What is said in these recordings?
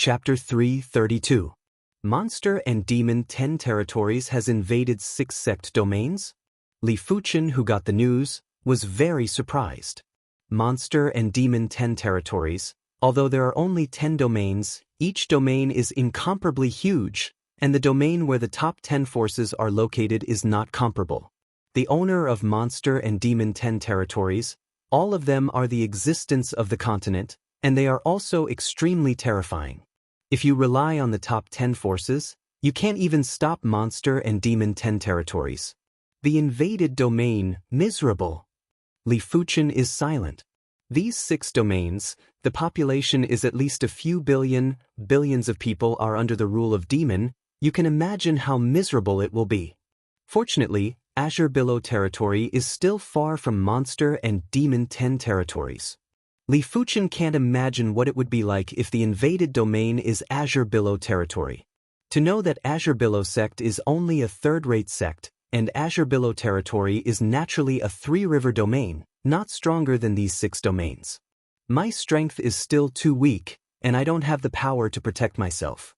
Chapter 332. Monster and Demon 10 Territories has invaded 6 sect domains? Li Fuchen, who got the news, was very surprised. Monster and Demon 10 Territories, although there are only 10 domains, each domain is incomparably huge, and the domain where the top 10 forces are located is not comparable. The owner of Monster and Demon 10 Territories, all of them are the existence of the continent, and they are also extremely terrifying. If you rely on the top 10 forces, you can't even stop Monster and Demon 10 Territories. The invaded domain, miserable. Li Fuchen is silent. These 6 domains, the population is at least a few billions of people are under the rule of demon. You can imagine how miserable it will be. Fortunately, Azure Billow territory is still far from Monster and Demon 10 territories. Li Fuchen can't imagine what it would be like if the invaded domain is Azure Billow territory. To know that Azure Billow sect is only a third-rate sect, and Azure Billow territory is naturally a 3-river domain, not stronger than these 6 domains. My strength is still too weak, and I don't have the power to protect myself.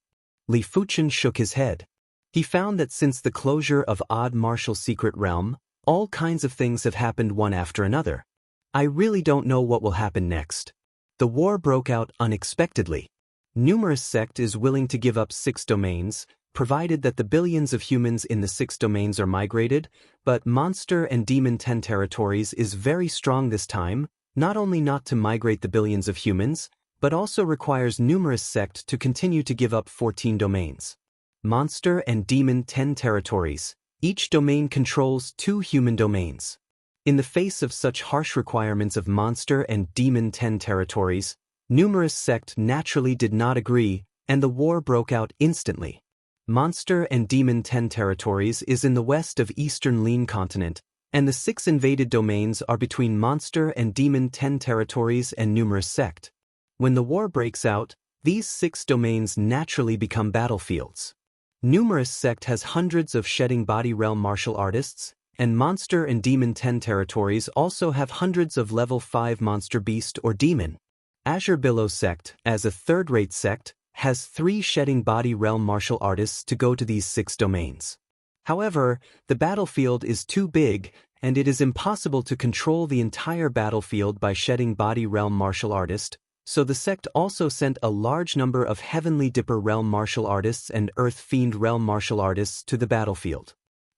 Li Fuchen shook his head. He found that since the closure of Odd Martial Secret Realm, all kinds of things have happened one after another. I really don't know what will happen next. The war broke out unexpectedly. Numerous sect is willing to give up 6 domains, provided that the billions of humans in the 6 domains are migrated, but Monster and Demon 10 territories is very strong this time, not only not to migrate the billions of humans, but also requires numerous sect to continue to give up 14 domains. Monster and Demon 10 territories, each domain controls 2 human domains. In the face of such harsh requirements of Monster and Demon 10 territories, numerous sect naturally did not agree, and the war broke out instantly. Monster and Demon 10 territories is in the west of Eastern Lean continent, and the 6 invaded domains are between Monster and Demon 10 territories and numerous sect. When the war breaks out, these 6 domains naturally become battlefields. Numerous sect has hundreds of shedding body realm martial artists, and Monster and Demon 10 territories also have hundreds of level 5 monster beast or demon. Azure Billow sect, as a third-rate sect, has 3 shedding body realm martial artists to go to these 6 domains. However, the battlefield is too big, and it is impossible to control the entire battlefield by shedding body realm martial artist, so the sect also sent a large number of Heavenly Dipper realm martial artists and Earth Fiend realm martial artists to the battlefield.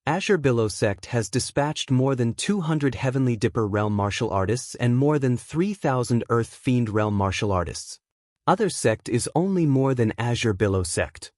Azure Billow sect has dispatched more than 200 Heavenly Dipper realm martial artists and more than 3,000 Earth Fiend realm martial artists. Other sect is only more than Azure Billow sect.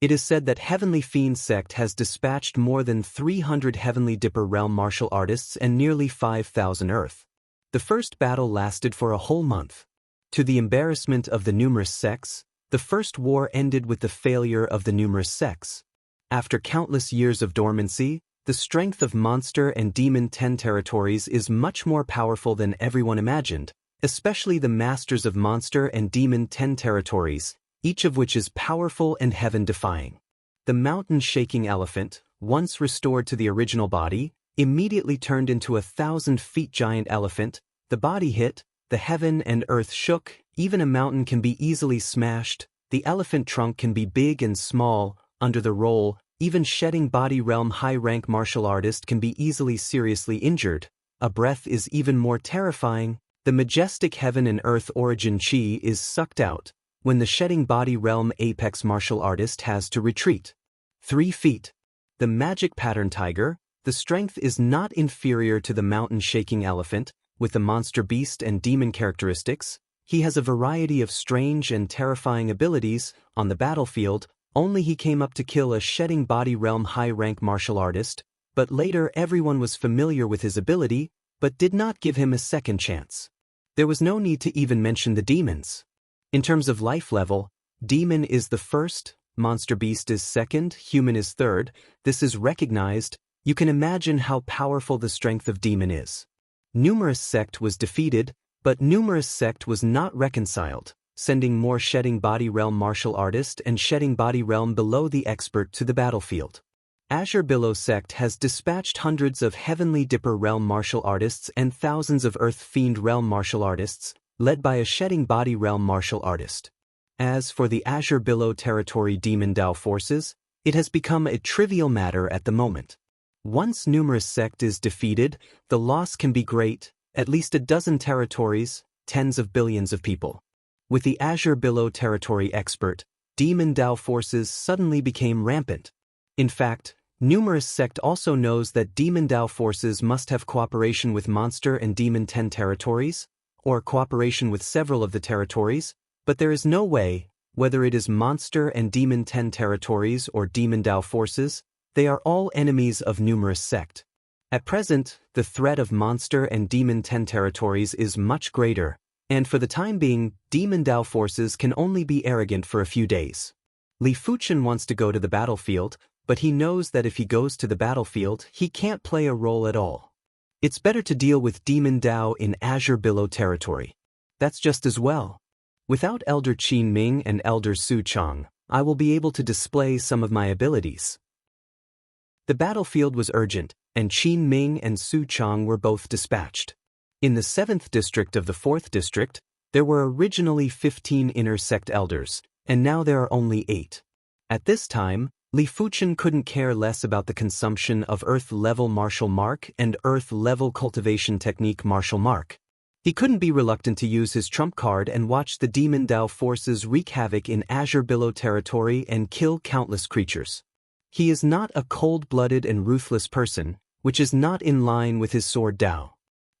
It is said that Heavenly Fiend sect has dispatched more than 300 Heavenly Dipper realm martial artists and nearly 5,000 Earth. The first battle lasted for a whole month. To the embarrassment of the numerous sects, the first war ended with the failure of the numerous sects. After countless years of dormancy, the strength of Monster and Demon 10 territories is much more powerful than everyone imagined, especially the masters of Monster and Demon 10 territories, each of which is powerful and heaven-defying. The mountain-shaking elephant, once restored to the original body, immediately turned into a 1,000-feet giant elephant. The body hit, the heaven and earth shook, even a mountain can be easily smashed, the elephant trunk can be big and small, under the roll, even shedding body realm high-rank martial artist can be easily seriously injured. A breath is even more terrifying. The majestic heaven and earth origin chi is sucked out, when the shedding body realm apex martial artist has to retreat. 3 feet. The magic pattern tiger, the strength is not inferior to the mountain-shaking elephant, with the monster beast and demon characteristics. He has a variety of strange and terrifying abilities. On the battlefield, only he came up to kill a shedding body realm high-rank martial artist, but later everyone was familiar with his ability, but did not give him a second chance. There was no need to even mention the demons. In terms of life level, demon is the first, monster beast is second, human is third. This is recognized. You can imagine how powerful the strength of demon is. Numerous sect was defeated, but numerous sect was not reconciled, sending more shedding body realm martial artist and shedding body realm below the expert to the battlefield. Azure Billow sect has dispatched hundreds of Heavenly Dipper realm martial artists and thousands of Earth Fiend realm martial artists, led by a shedding body realm martial artist. As for the Azure Billow Territory Demon Dao forces, it has become a trivial matter at the moment. Once numerous sect is defeated, the loss can be great, at least a dozen territories, tens of billions of people. With the Azure Billow Territory expert, Demon Dao forces suddenly became rampant. In fact, numerous sect also knows that Demon Dao forces must have cooperation with Monster and Demon 10 territories, or cooperation with several of the territories, but there is no way, whether it is Monster and Demon 10 territories or Demon Dao forces, they are all enemies of numerous sect. At present, the threat of Monster and Demon 10 territories is much greater, and for the time being, Demon Dao forces can only be arrogant for a few days. Li Fuchen wants to go to the battlefield, but he knows that if he goes to the battlefield, he can't play a role at all. It's better to deal with Demon Dao in Azure Billow territory. That's just as well. Without Elder Qin Ming and Elder Su Chang, I will be able to display some of my abilities. The battlefield was urgent, and Qin Ming and Su Chang were both dispatched. In the 7th district of the 4th district, there were originally 15 inner sect elders, and now there are only 8. At this time, Li Fuchen couldn't care less about the consumption of Earth-level martial mark and Earth-level cultivation technique martial mark. He couldn't be reluctant to use his trump card and watch the Demon Dao forces wreak havoc in Azure Billow territory and kill countless creatures. He is not a cold-blooded and ruthless person, which is not in line with his sword Dao.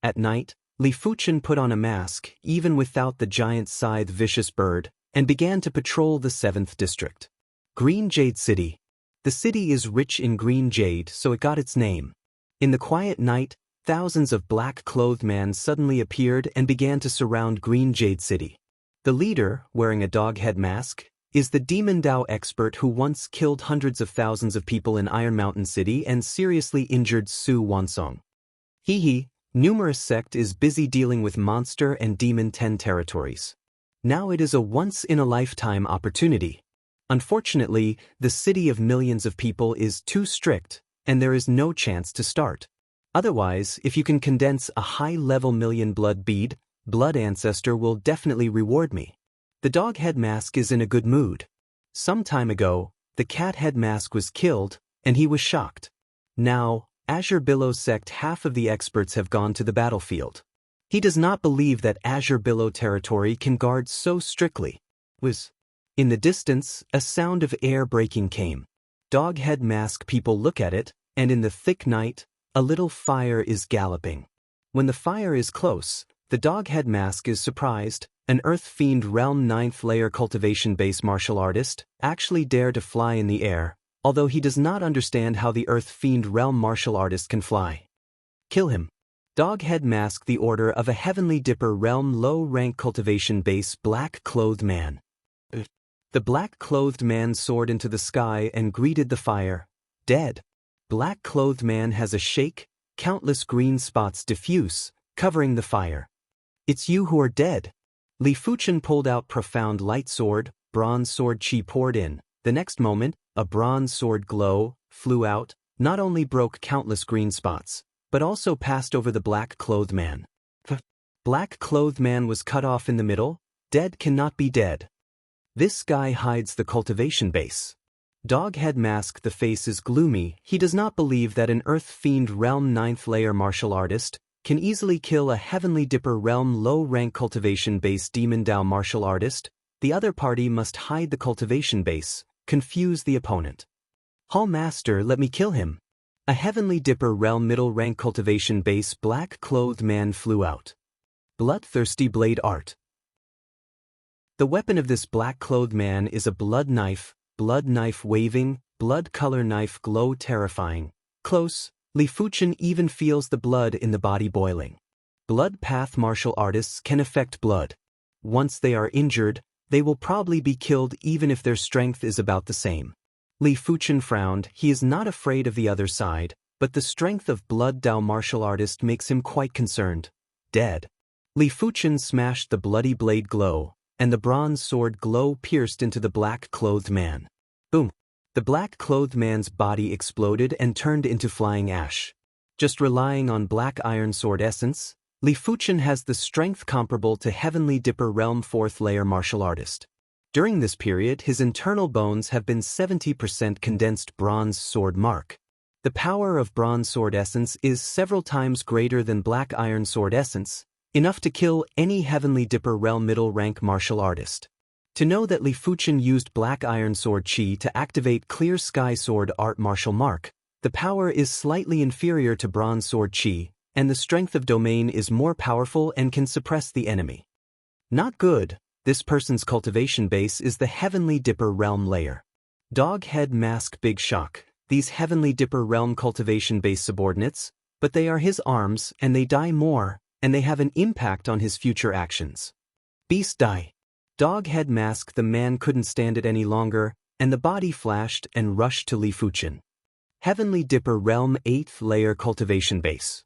At night, Li Fuchen put on a mask, even without the giant scythe vicious bird, and began to patrol the 7th district. Green Jade City. The city is rich in green jade, so it got its name. In the quiet night, thousands of black-clothed men suddenly appeared and began to surround Green Jade City. The leader, wearing a dog head mask, is the Demon Dao expert who once killed hundreds of thousands of people in Iron Mountain City and seriously injured Su Wansong. Numerous sect is busy dealing with Monster and Demon 10 territories. Now it is a once-in-a-lifetime opportunity. Unfortunately, the city of millions of people is too strict, and there is no chance to start. Otherwise, if you can condense a high-level million blood bead, Blood Ancestor will definitely reward me. The dog head mask is in a good mood. Some time ago, the cat head mask was killed, and he was shocked. Now, Azure Billow sect half of the experts have gone to the battlefield. He does not believe that Azure Billow territory can guard so strictly. In the distance, a sound of air breaking came. Dog head mask people look at it, and in the thick night, a little fire is galloping. When the fire is close, the dog head mask is surprised. An Earth Fiend Realm 9th layer cultivation base martial artist actually dare to fly in the air, although he does not understand how the Earth Fiend Realm martial artist can fly. Kill him. Dog head mask the order of a Heavenly Dipper Realm low rank cultivation base black-clothed man. The black-clothed man soared into the sky and greeted the fire. Dead. Black-clothed man has a shake, countless green spots diffuse, covering the fire. It's you who are dead. Li Fuchen pulled out profound light sword, bronze sword chi poured in. The next moment, a bronze sword glow flew out, not only broke countless green spots, but also passed over the black-clothed man. Black-clothed man was cut off in the middle. Dead cannot be dead. This guy hides the cultivation base. Dog head mask the face is gloomy. He does not believe that an Earth Fiend Realm 9th layer martial artist can easily kill a Heavenly Dipper Realm low-rank cultivation base Demon Dao martial artist. The other party must hide the cultivation base, confuse the opponent. Hall Master, let me kill him. A Heavenly Dipper Realm middle-rank cultivation base black-clothed man flew out. Bloodthirsty blade art. The weapon of this black-clothed man is a blood knife waving, blood color knife glow terrifying. Close, Li Fuchen even feels the blood in the body boiling. Blood path martial artists can affect blood. Once they are injured, they will probably be killed even if their strength is about the same. Li Fuchen frowned. He is not afraid of the other side, but the strength of blood Dao martial artist makes him quite concerned. Dead. Li Fuchen smashed the bloody blade glow, and the bronze sword glow pierced into the black-clothed man. Boom! The black-clothed man's body exploded and turned into flying ash. Just relying on black iron sword essence, Li Fuchen has the strength comparable to Heavenly Dipper Realm 4th layer martial artist. During this period, his internal bones have been 70% condensed bronze sword mark. The power of bronze sword essence is several times greater than black iron sword essence, enough to kill any Heavenly Dipper realm middle rank martial artist. To know that Li Fuchen used black iron sword chi to activate clear sky sword art martial mark, the power is slightly inferior to bronze sword chi, and the strength of domain is more powerful and can suppress the enemy. Not good. This person's cultivation base is the Heavenly Dipper realm layer. Dog head mask big shock. These Heavenly Dipper realm cultivation base subordinates, but they are his arms and they die more, and they have an impact on his future actions. Beast die. Dog head mask. The man couldn't stand it any longer, and the body flashed and rushed to Li Fuchen. Heavenly Dipper realm 8th layer cultivation base.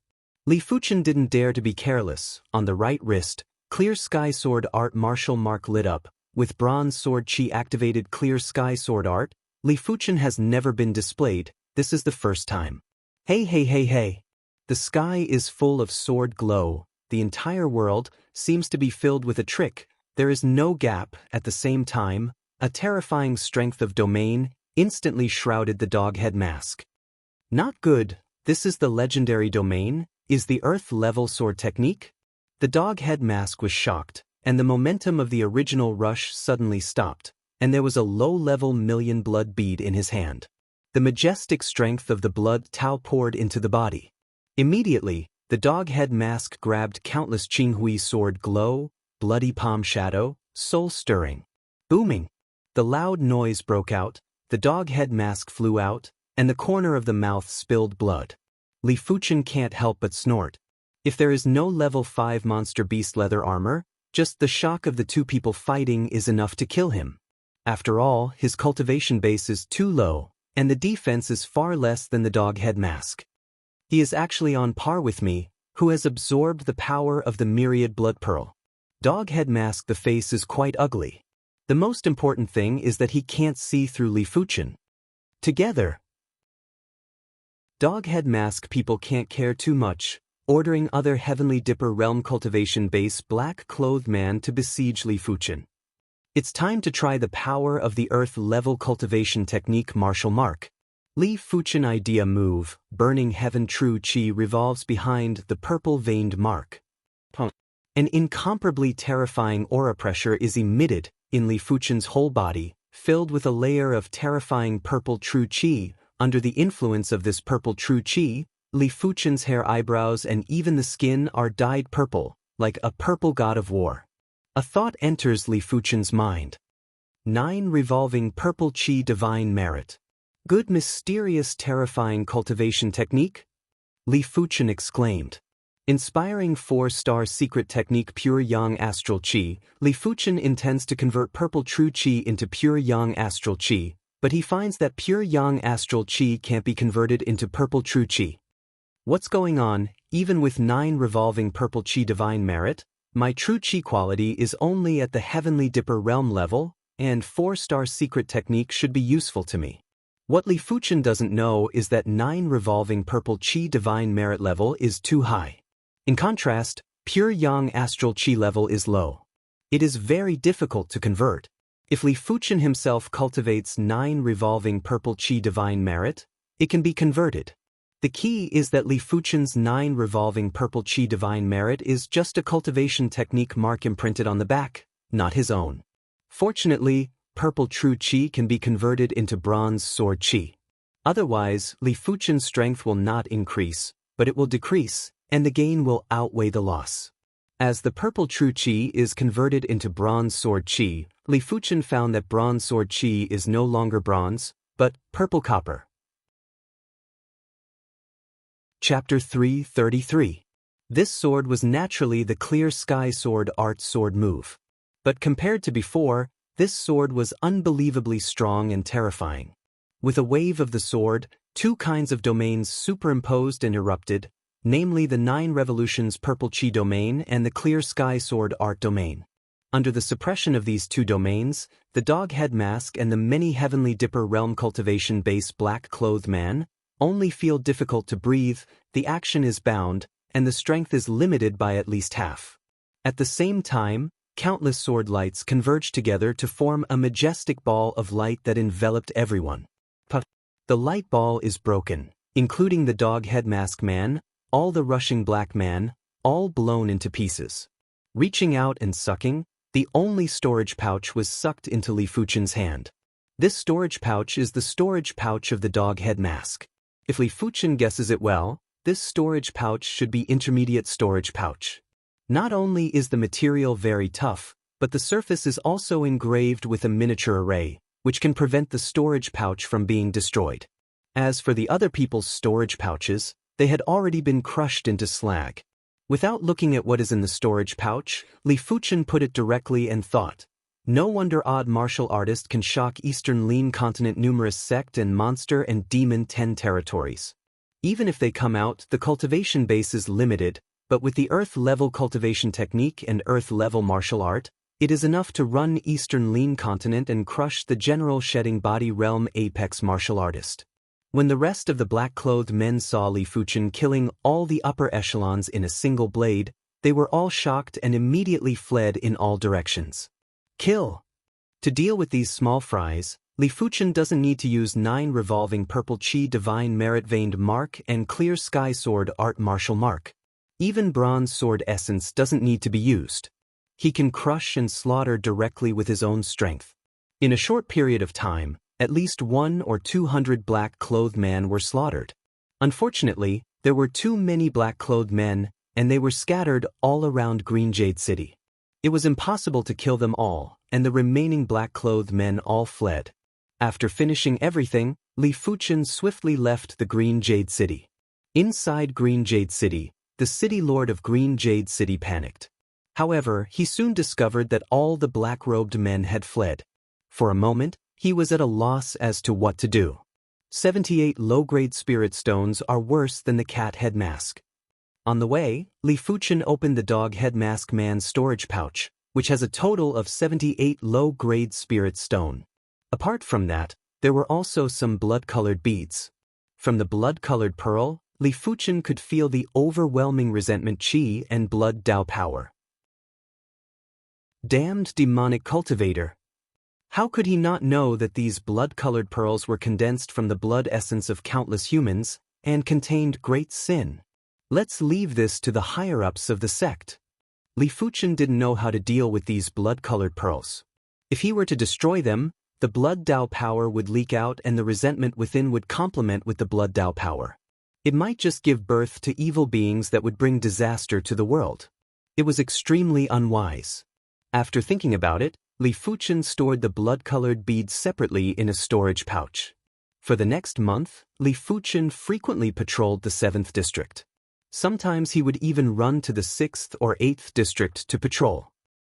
Li Fuchen didn't dare to be careless. On the right wrist, clear sky sword art martial mark lit up. With bronze sword chi activated clear sky sword art, Li Fuchen has never been displayed. This is the first time. Hey hey hey hey. The sky is full of sword glow. The entire world seems to be filled with a trick. There is no gap. At the same time, a terrifying strength of domain instantly shrouded the dog head mask. Not good. This is the legendary domain. Is the earth level sword technique? The dog head mask was shocked, and the momentum of the original rush suddenly stopped, and there was a low-level million blood bead in his hand. The majestic strength of the blood Tao poured into the body. Immediately, the dog head mask grabbed countless Qinghui sword glow, bloody palm shadow, soul stirring. Booming. The loud noise broke out, the dog head mask flew out, and the corner of the mouth spilled blood. Li Fuchen can't help but snort. If there is no level 5 monster beast leather armor, just the shock of the two people fighting is enough to kill him. After all, his cultivation base is too low, and the defense is far less than the dog head mask. He is actually on par with me, who has absorbed the power of the myriad blood pearl. Dog head mask. The face is quite ugly. The most important thing is that he can't see through Li Fuchen. Together, dog head mask people can't care too much, ordering other Heavenly Dipper realm cultivation base black-clothed man to besiege Li Fuchen. It's time to try the power of the earth level cultivation technique martial mark. Li Fuchen idea move, burning heaven true chi revolves behind the purple veined mark. An incomparably terrifying aura pressure is emitted in Li Fuchen's whole body, filled with a layer of terrifying purple true chi. Under the influence of this purple true chi, Li Fuchen's hair, eyebrows, and even the skin are dyed purple, like a purple god of war. A thought enters Li Fuchen's mind. 9 revolving purple chi divine merit. Good mysterious terrifying cultivation technique? Li Fuchen exclaimed. Inspiring 4-star secret technique pure yang astral chi, Li Fuchen intends to convert purple true chi into pure yang astral chi, but he finds that pure yang astral chi can't be converted into purple true chi. What's going on? Even with 9 revolving purple chi divine merit, my true chi quality is only at the Heavenly Dipper realm level, and 4-star secret technique should be useful to me. What Li Fuchen doesn't know is that 9 revolving purple chi divine merit level is too high. In contrast, pure yang astral chi level is low. It is very difficult to convert. If Li Fuchen himself cultivates 9 revolving purple chi divine merit, it can be converted. The key is that Li Fuchen's 9 revolving purple chi divine merit is just a cultivation technique mark imprinted on the back, not his own. Fortunately, purple true chi can be converted into bronze sword chi. Otherwise, Li Fuchen's strength will not increase, but it will decrease, and the gain will outweigh the loss. As the purple true chi is converted into bronze sword chi, Li Fuchen found that bronze sword chi is no longer bronze, but purple copper. Chapter 333. This sword was naturally the clear sky sword art sword move. But compared to before, this sword was unbelievably strong and terrifying. With a wave of the sword, 2 kinds of domains superimposed and erupted, namely the 9 revolutions purple chi domain and the clear sky sword art domain. Under the suppression of these 2 domains, the dog head mask and the many Heavenly Dipper realm cultivation base black-clothed man only feel difficult to breathe, the action is bound, and the strength is limited by at least half. At the same time, countless sword lights converged together to form a majestic ball of light that enveloped everyone. The light ball is broken, including the dog head mask man, all the rushing black man, all blown into pieces. Reaching out and sucking, the only storage pouch was sucked into Li Fuchen's hand. This storage pouch is the storage pouch of the dog head mask. If Li Fuchen guesses it well, this storage pouch should be intermediate storage pouch. Not only is the material very tough, but the surface is also engraved with a miniature array, which can prevent the storage pouch from being destroyed. As for the other people's storage pouches, they had already been crushed into slag. Without looking at what is in the storage pouch, Li Fuchen put it directly and thought, no wonder odd martial artist can shock Eastern Lean Continent numerous sect and monster and demon 10 territories. Even if they come out, the cultivation base is limited, but with the Earth-level cultivation technique and Earth-level martial art, it is enough to run Eastern Lean Continent and crush the general shedding body realm apex martial artist. When the rest of the black-clothed men saw Li Fuchen killing all the upper echelons in a single blade, they were all shocked and immediately fled in all directions. Kill! To deal with these small fries, Li Fuchen doesn't need to use 9 revolving purple chi divine merit veined mark and clear sky sword art martial mark. Even bronze sword essence doesn't need to be used. He can crush and slaughter directly with his own strength. In a short period of time, at least 100 or 200 black-clothed men were slaughtered. Unfortunately, there were too many black-clothed men, and they were scattered all around Green Jade City. It was impossible to kill them all, and the remaining black-clothed men all fled. After finishing everything, Li Fuchen swiftly left the Green Jade City. Inside Green Jade City, the city lord of Green Jade City panicked. However, he soon discovered that all the black-robed men had fled. For a moment, he was at a loss as to what to do. 78 low-grade spirit stones are worse than the cat head mask. On the way, Li Fuchen opened the dog head mask man's storage pouch, which has a total of 78 low-grade spirit stone. Apart from that, there were also some blood-colored beads. From the blood-colored pearl, Li Fuchen could feel the overwhelming resentment chi and blood Dao power. Damned demonic cultivator! How could he not know that these blood-colored pearls were condensed from the blood essence of countless humans, and contained great sin? Let's leave this to the higher-ups of the sect. Li Fuchen didn't know how to deal with these blood-colored pearls. If he were to destroy them, the blood Dao power would leak out and the resentment within would complement with the blood Dao power. It might just give birth to evil beings that would bring disaster to the world. It was extremely unwise. After thinking about it, Li Fuchen stored the blood-colored beads separately in a storage pouch. For the next month, Li Fuchen frequently patrolled the 7th district. Sometimes he would even run to the 6th or 8th district to patrol.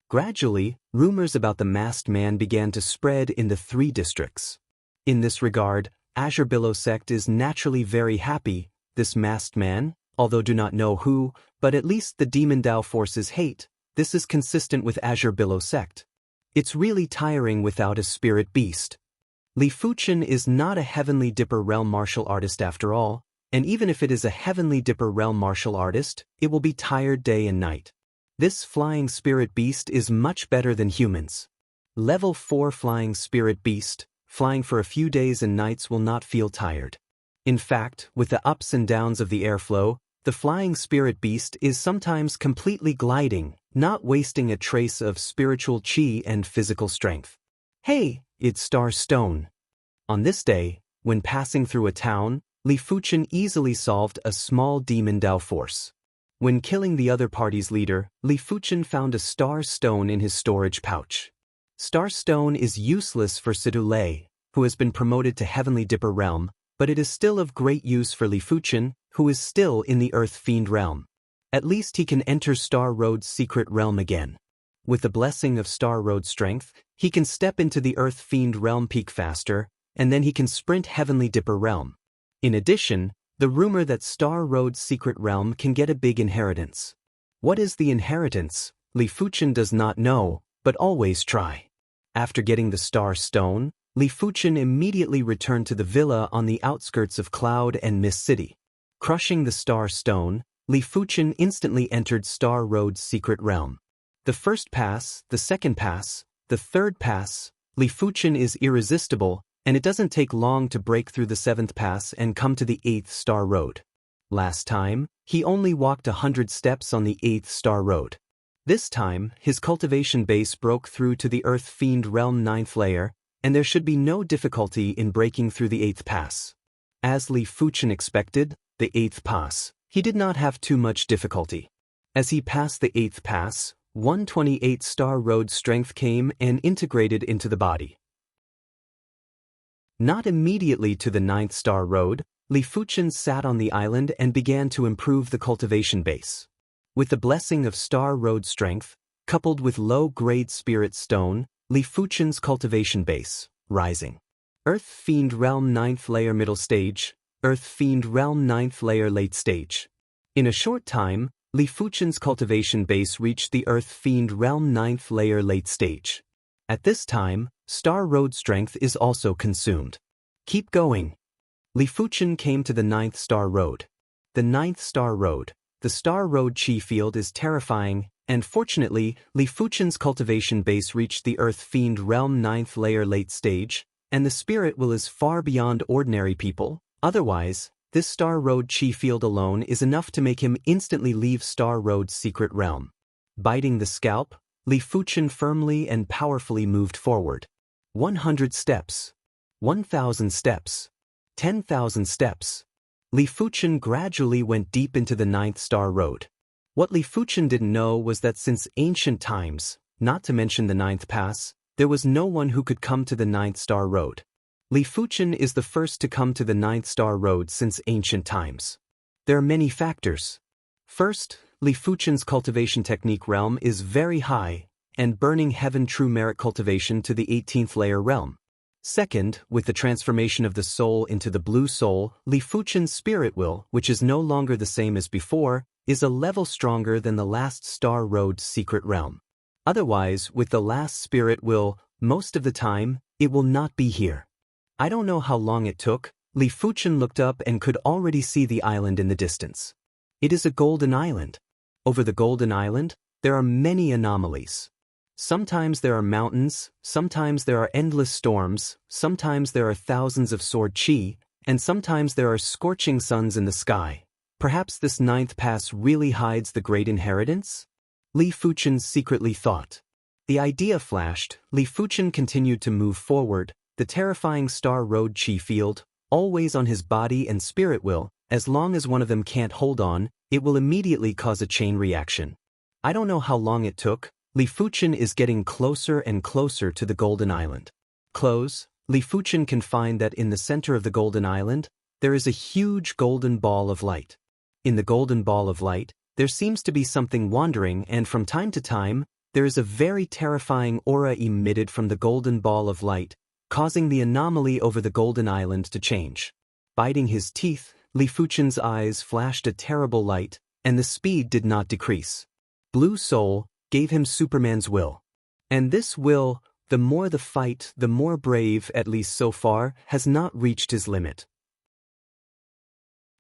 Gradually, rumors about the masked man began to spread in the 3 districts. In this regard, Azure Billow sect is naturally very happy. This masked man, although do not know who, but at least the demon Dao forces hate, this is consistent with Azure Billow sect. It's really tiring without a spirit beast. Li Fuchen is not a Heavenly Dipper realm martial artist after all, and even if it is a Heavenly Dipper realm martial artist, it will be tired day and night. This flying spirit beast is much better than humans. Level 4 flying spirit beast, flying for a few days and nights will not feel tired. In fact, with the ups and downs of the airflow, the flying spirit beast is sometimes completely gliding, not wasting a trace of spiritual chi and physical strength. Hey, it's Star Stone. On this day, when passing through a town, Li Fuchen easily solved a small demon Dao force. When killing the other party's leader, Li Fuchen found a Star Stone in his storage pouch. Star Stone is useless for Sidu Lei, who has been promoted to Heavenly Dipper realm, but it is still of great use for Li Fuchen, who is still in the Earth Fiend realm. At least he can enter Star Road's secret realm again. With the blessing of Star Road's strength, he can step into the Earth Fiend realm peak faster, and then he can sprint Heavenly Dipper realm. In addition, the rumor that Star Road's secret realm can get a big inheritance. What is the inheritance? Li Fuchen does not know, but always try. After getting the Star Stone, Li Fuchen immediately returned to the villa on the outskirts of Cloud and Mist City. Crushing the Star Stone, Li Fuchen instantly entered Star Road's secret realm. The first pass, the second pass, the third pass, Li Fuchen is irresistible, and it doesn't take long to break through the 7th pass and come to the 8th star road. Last time, he only walked 100 steps on the 8th star road. This time, his cultivation base broke through to the Earth Fiend Realm 9th layer, and there should be no difficulty in breaking through the 8th pass. As Li Fuchen expected, the 8th pass, he did not have too much difficulty. As he passed the 8th pass, 128 star road strength came and integrated into the body. Not immediately to the 9th star road, Li Fuchen sat on the island and began to improve the cultivation base. With the blessing of star road strength, coupled with low-grade spirit stone, Li Fuchen's cultivation base, rising. Earth Fiend Realm 9th layer middle stage, Earth Fiend Realm 9th layer late stage. In a short time, Li Fuchen's cultivation base reached the Earth Fiend Realm 9th layer late stage. At this time, star road strength is also consumed. Keep going. Li Fuchen came to the 9th star road. The 9th star road. The star road chi field is terrifying, and fortunately, Li Fuchen's cultivation base reached the Earth Fiend Realm 9th layer late stage, and the spirit will is far beyond ordinary people. Otherwise, this star road chi field alone is enough to make him instantly leave star road's secret realm. Biting the scalp, Li Fuchen firmly and powerfully moved forward. 100 steps. 1,000 steps. 10,000 steps. Li Fuchen gradually went deep into the 9th star road. What Li Fuchen didn't know was that since ancient times, not to mention the 9th pass, there was no one who could come to the 9th star road. Li Fuchen is the first to come to the 9th star road since ancient times. There are many factors. First, Li Fuchen's cultivation technique realm is very high, and burning heaven true merit cultivation to the 18th layer realm. Second, with the transformation of the soul into the blue soul, Li Fuchen's spirit will, which is no longer the same as before, is a level stronger than the last star road's secret realm. Otherwise, with the last spirit will, most of the time, it will not be here. I don't know how long it took. Li Fuchen looked up and could already see the island in the distance. It is a golden island. Over the golden island, there are many anomalies. Sometimes there are mountains, sometimes there are endless storms, sometimes there are thousands of sword chi, and sometimes there are scorching suns in the sky. Perhaps this 9th pass really hides the great inheritance? Li Fuchen secretly thought. The idea flashed. Li Fuchen continued to move forward, the terrifying star road chi field, always on his body and spirit will. As long as one of them can't hold on, it will immediately cause a chain reaction. I don't know how long it took. Li Fuchen is getting closer and closer to the Golden Island. Close, Li Fuchen can find that in the center of the Golden Island, there is a huge golden ball of light. In the golden ball of light, there seems to be something wandering, and from time to time, there is a very terrifying aura emitted from the golden ball of light, causing the anomaly over the Golden Island to change. Biting his teeth, Li Fuchen's eyes flashed a terrible light, and the speed did not decrease. Blue Soul gave him Superman's will. And this will, the more the fight, the more brave, at least so far, has not reached his limit.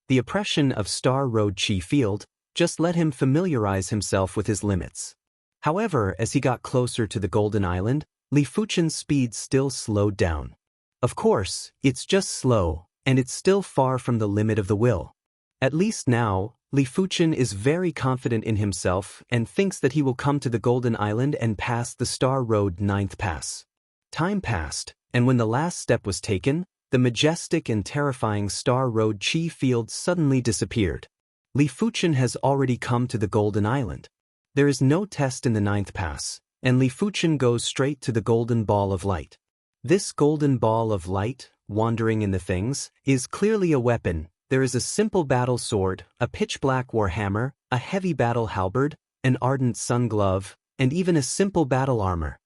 The oppression of Star Road Chi Field just let him familiarize himself with his limits. However, as he got closer to the Golden Island, Li Fuchen's speed still slowed down. Of course, it's just slow, and it's still far from the limit of the will. At least now, Li Fuchen is very confident in himself and thinks that he will come to the Golden Island and pass the Star Road 9th pass. Time passed, and when the last step was taken, the majestic and terrifying Star Road Chi field suddenly disappeared. Li Fuchen has already come to the Golden Island. There is no test in the 9th pass, and Li Fuchen goes straight to the Golden Ball of Light. This Golden Ball of Light, wandering in the things, is clearly a weapon. There is a simple battle sword, a pitch-black war hammer, a heavy battle halberd, an ardent sun glove, and even a simple battle armor.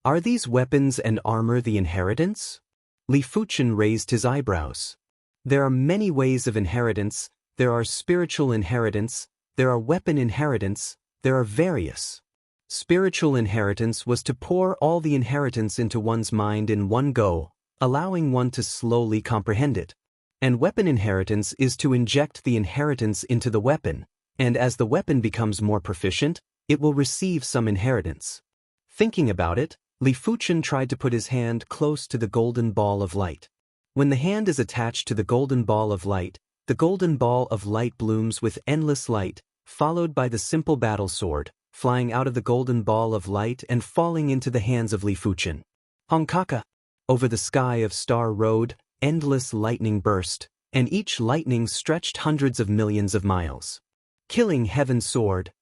Are these weapons and armor the inheritance? Li Fuchen raised his eyebrows. There are many ways of inheritance. There are spiritual inheritance, there are weapon inheritance, there are various. Spiritual inheritance was to pour all the inheritance into one's mind in one go, allowing one to slowly comprehend it. And weapon inheritance is to inject the inheritance into the weapon, and as the weapon becomes more proficient, It will receive some inheritance. Thinking about it, Li Fuchen tried to put his hand close to the golden ball of light. When the hand is attached to the golden ball of light, the golden ball of light blooms with endless light, followed by the simple battle sword, flying out of the golden ball of light and falling into the hands of Li Fuchen. Hongkaka. Over the sky of Star Road, endless lightning burst, and each lightning stretched hundreds of millions of miles. Killing Heaven Sword.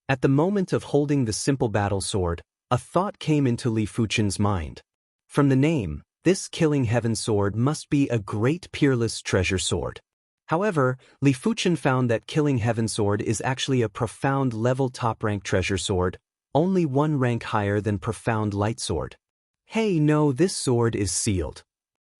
At the moment of holding the simple battle sword, a thought came into Li Fuchen's mind. From the name, this Killing Heaven Sword must be a great peerless treasure sword. However, Li Fuchen found that Killing Heaven Sword is actually a profound level top-rank treasure sword, only one rank higher than Profound Light Sword. Hey, no, this sword is sealed.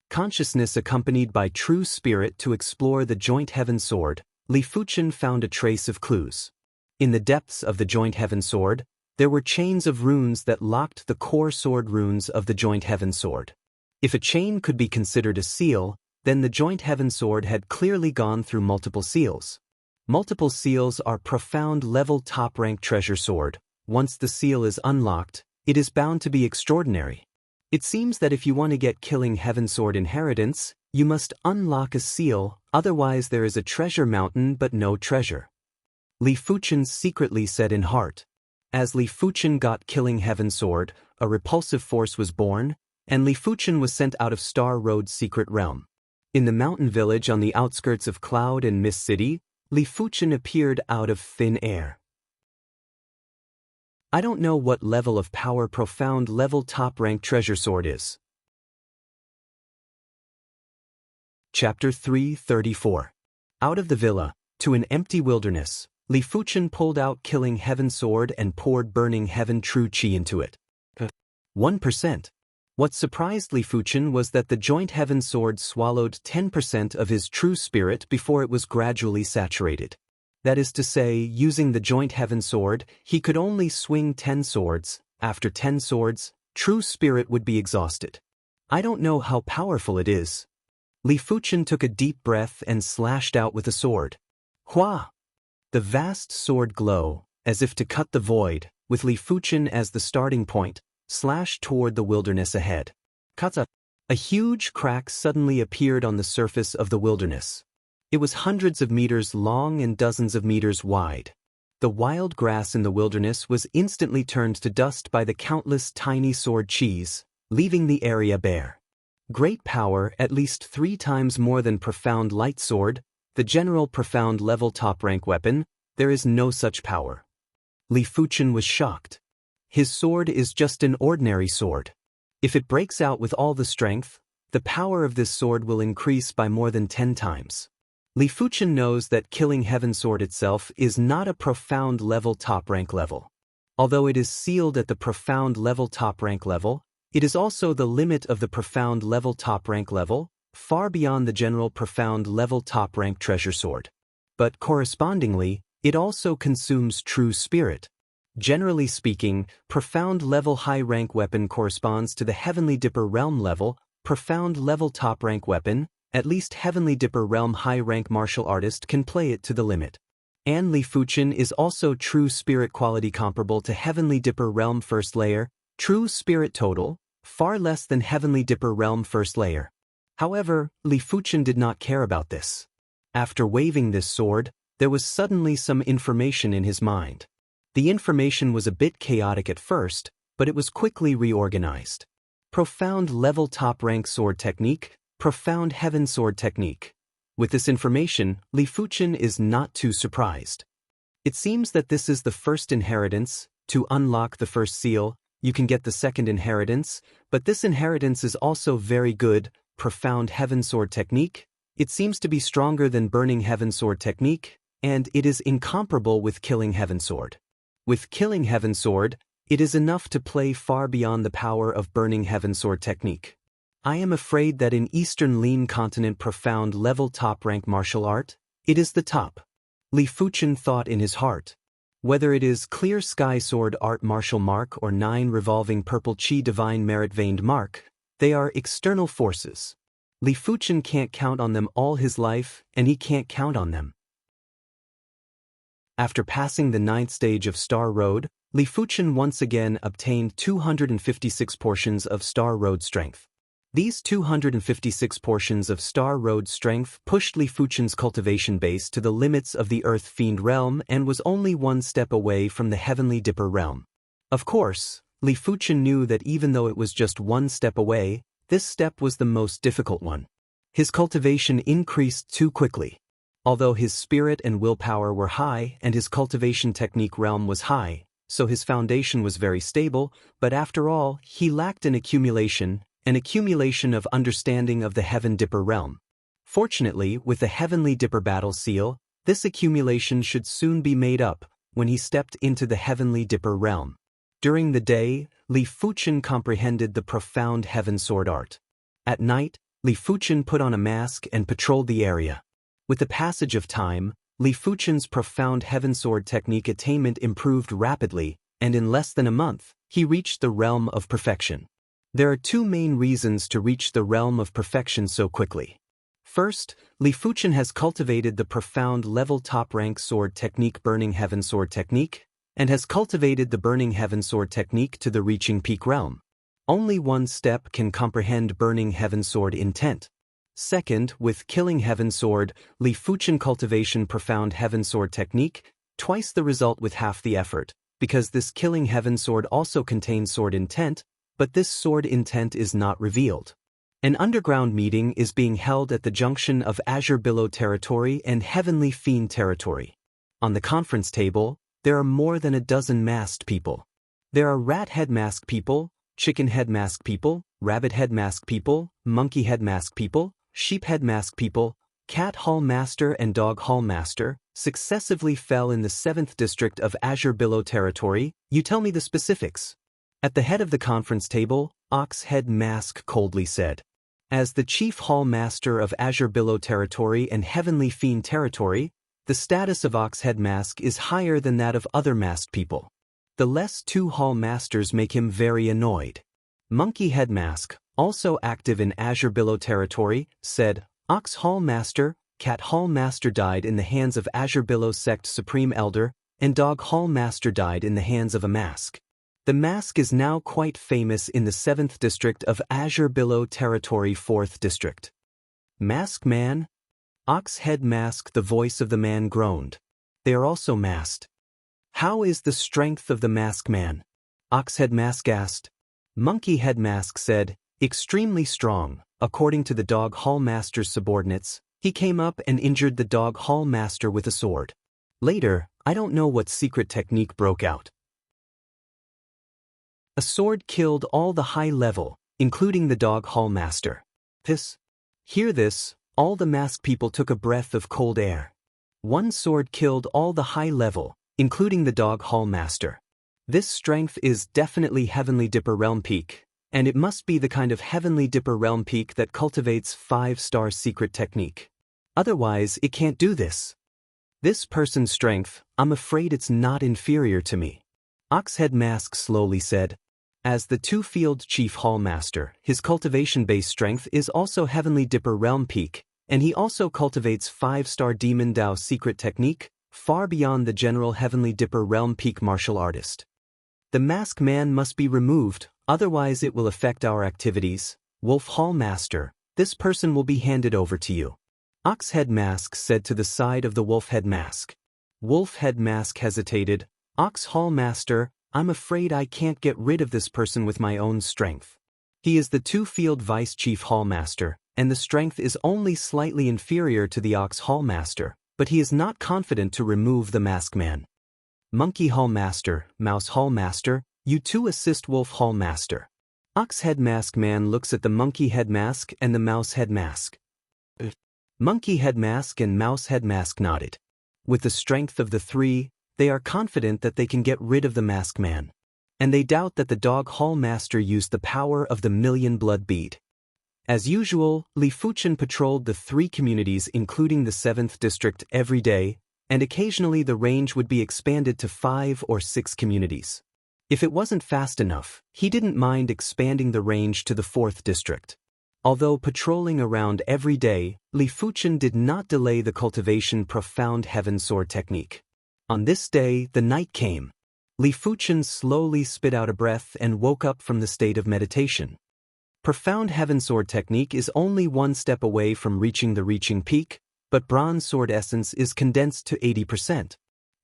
Consciousness accompanied by true spirit to explore the Joint Heaven Sword, Li Fuchen found a trace of clues. In the depths of the Joint Heaven Sword, there were chains of runes that locked the core sword runes of the Joint Heaven Sword. If a chain could be considered a seal, then the Joint Heaven Sword had clearly gone through multiple seals. Multiple seals are profound level top-rank treasure sword. Once the seal is unlocked, it is bound to be extraordinary. It seems that if you want to get Killing Heaven Sword inheritance, you must unlock a seal, otherwise there is a treasure mountain but no treasure. Li Fuchen secretly said in heart. As Li Fuchen got Killing Heaven Sword, a repulsive force was born, and Li Fuchen was sent out of Star Road's secret realm. In the mountain village on the outskirts of Cloud and Mist City, Li Fuchen appeared out of thin air. I don't know what level of power profound level top-rank treasure sword is. Chapter 334. Out of the villa, to an empty wilderness, Li Fuchen pulled out Killing Heaven Sword and poured Burning Heaven True Qi into it. 1%. What surprised Li Fuchen was that the Joint Heaven Sword swallowed 10% of his true spirit before it was gradually saturated. That is to say, using the Joint Heaven Sword, he could only swing 10 swords. After 10 swords, true spirit would be exhausted. I don't know how powerful it is. Li Fuchen took a deep breath and slashed out with a sword. Hua! The vast sword glow, as if to cut the void, with Li Fuchen as the starting point, slashed toward the wilderness ahead. Katsa! A huge crack suddenly appeared on the surface of the wilderness. It was hundreds of meters long and dozens of meters wide. The wild grass in the wilderness was instantly turned to dust by the countless tiny sword qis, leaving the area bare. Great power, at least 3 times more than Profound Light Sword, the general profound level top-rank weapon. There is no such power. Li Fuchen was shocked. His sword is just an ordinary sword. If it breaks out with all the strength, the power of this sword will increase by more than 10 times. Li Fuchen knows that Killing Heaven Sword itself is not a profound level top-rank level. Although it is sealed at the profound level top-rank level, it is also the limit of the profound level top-rank level, far beyond the general profound level top-rank treasure sword. But correspondingly, it also consumes true spirit. Generally speaking, profound level high-rank weapon corresponds to the Heavenly Dipper realm level, profound level top-rank weapon. At least Heavenly Dipper realm high-rank martial artist can play it to the limit. And Li Fuchen is also true spirit quality comparable to Heavenly Dipper realm first layer, true spirit total, far less than Heavenly Dipper realm first layer. However, Li Fuchen did not care about this. After waving this sword, there was suddenly some information in his mind. The information was a bit chaotic at first, but it was quickly reorganized. Profound level top-rank sword technique, Profound Heaven Sword technique. With this information, Li Fuchen is not too surprised. It seems that this is the first inheritance. To unlock the first seal, you can get the second inheritance, but this inheritance is also very good. Profound Heaven Sword technique. It seems to be stronger than Burning Heaven Sword technique, and it is incomparable with Killing Heaven Sword. With Killing Heaven Sword, it is enough to play far beyond the power of Burning Heaven Sword technique. I am afraid that in Eastern Lin Continent profound level top-rank martial art, it is the top. Li Fuchen thought in his heart. Whether it is Clear Sky Sword Art Martial Mark or 9 Revolving Purple Qi Divine Merit Veined Mark, they are external forces. Li Fuchen can't count on them all his life, and he can't count on them. After passing the 9th stage of Star Road, Li Fuchen once again obtained 256 portions of Star Road strength. These 256 portions of Star Road strength pushed Li Fuchen's cultivation base to the limits of the Earth Fiend realm and was only one step away from the Heavenly Dipper realm. Of course, Li Fuchen knew that even though it was just one step away, this step was the most difficult one. His cultivation increased too quickly. Although his spirit and willpower were high and his cultivation technique realm was high, so his foundation was very stable, but after all, he lacked an accumulation of understanding of the Heaven Dipper realm. Fortunately, with the Heavenly Dipper battle seal, this accumulation should soon be made up when he stepped into the Heavenly Dipper realm. During the day, Li Fuchen comprehended the profound Heaven Sword art. At night, Li Fuchen put on a mask and patrolled the area. With the passage of time, Li Fuchen's profound Heaven Sword technique attainment improved rapidly, and in less than a month, he reached the realm of perfection. There are two main reasons to reach the realm of perfection so quickly. First, Li Fuchen has cultivated the profound level top-rank sword technique Burning Heaven Sword technique, and has cultivated the Burning Heaven Sword technique to the reaching peak realm. Only one step can comprehend Burning Heaven Sword intent. Second, with Killing Heaven Sword, Li Fuchen cultivation profound Heaven Sword technique, twice the result with half the effort, because this Killing Heaven Sword also contains sword intent, but this sword intent is not revealed. An underground meeting is being held at the junction of Azure Billow territory and Heavenly Fiend territory. On the conference table, there are more than a dozen masked people. There are rat head mask people, chicken head mask people, rabbit head mask people, monkey head mask people, sheep head mask people, cat hall master and dog hall master, successively fell in the 7th district of Azure Billow territory. You tell me the specifics. At the head of the conference table, Ox Head Mask coldly said. As the chief hall master of Azure Billow territory and Heavenly Fiend territory, the status of Ox Head Mask is higher than that of other masked people. The less two hall masters make him very annoyed. Monkey Head Mask, also active in Azure Billow territory, said, Ox Hall Master, Cat Hall Master died in the hands of Azure Billow sect Supreme Elder, and Dog Hall Master died in the hands of a mask. The mask is now quite famous in the 7th district of Azure Billow territory 4th district. Mask Man? Ox Head Mask, the voice of the man groaned. They are also masked. How is the strength of the Mask Man? Ox Head Mask asked. Monkey Head Mask said, extremely strong. According to the Dog Hall Master's subordinates, he came up and injured the Dog Hall Master with a sword. Later, I don't know what secret technique broke out. A sword killed all the high level, including the Dog Hall Master. Hear this, all the masked people took a breath of cold air. One sword killed all the high level, including the Dog Hall Master. This strength is definitely Heavenly Dipper Realm Peak, and it must be the kind of Heavenly Dipper Realm Peak that cultivates 5-star secret technique. Otherwise, it can't do this. This person's strength, I'm afraid it's not inferior to me. Oxhead Mask slowly said. As the two-field Chief Hall Master, his cultivation base strength is also Heavenly Dipper Realm Peak, and he also cultivates 5-star Demon Dao secret technique, far beyond the general Heavenly Dipper Realm Peak martial artist. The Mask Man must be removed, otherwise it will affect our activities. Wolf Hall Master, this person will be handed over to you. Oxhead Mask said to the side of the Wolf Head Mask. Wolf Head Mask hesitated. Ox Hall Master, I'm afraid I can't get rid of this person with my own strength. He is the two-field Vice Chief Hall Master, and the strength is only slightly inferior to the Ox Hall Master, but he is not confident to remove the Mask Man. Monkey Hall Master, Mouse Hall Master, you two assist Wolf Hall Master. Ox Head Mask Man looks at the Monkey Head Mask and the Mouse Head Mask. Monkey Head Mask and Mouse Head Mask nodded. With the strength of the three, they are confident that they can get rid of the Mask Man. And they doubt that the Dog Hall Master used the power of the Million Blood Bead. As usual, Li Fuchen patrolled the 3 communities including the 7th district every day, and occasionally the range would be expanded to 5 or 6 communities. If it wasn't fast enough, he didn't mind expanding the range to the 4th district. Although patrolling around every day, Li Fuchen did not delay the cultivation profound Heaven Sword technique. On this day, the night came. Li Fuchen slowly spit out a breath and woke up from the state of meditation. Profound Heaven Sword technique is only one step away from reaching the reaching peak, but Bronze Sword essence is condensed to 80%.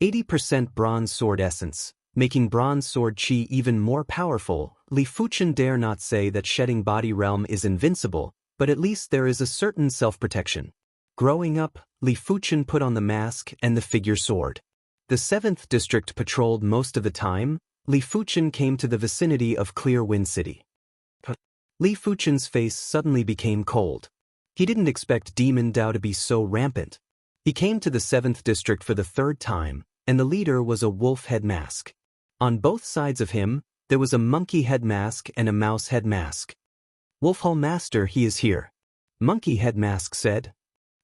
80% Bronze Sword essence, making Bronze Sword Qi even more powerful. Li Fuchen dare not say that shedding body realm is invincible, but at least there is a certain self-protection. Growing up, Li Fuchen put on the mask and the figure sword. The 7th district patrolled most of the time. Li Fuchen came to the vicinity of Clear Wind City. Li Fuchen's face suddenly became cold. He didn't expect Demon Dao to be so rampant. He came to the 7th district for the 3rd time, and the leader was a wolf head mask. On both sides of him, there was a monkey head mask and a mouse head mask. Wolf Hall Master, he is here. Monkey head mask said.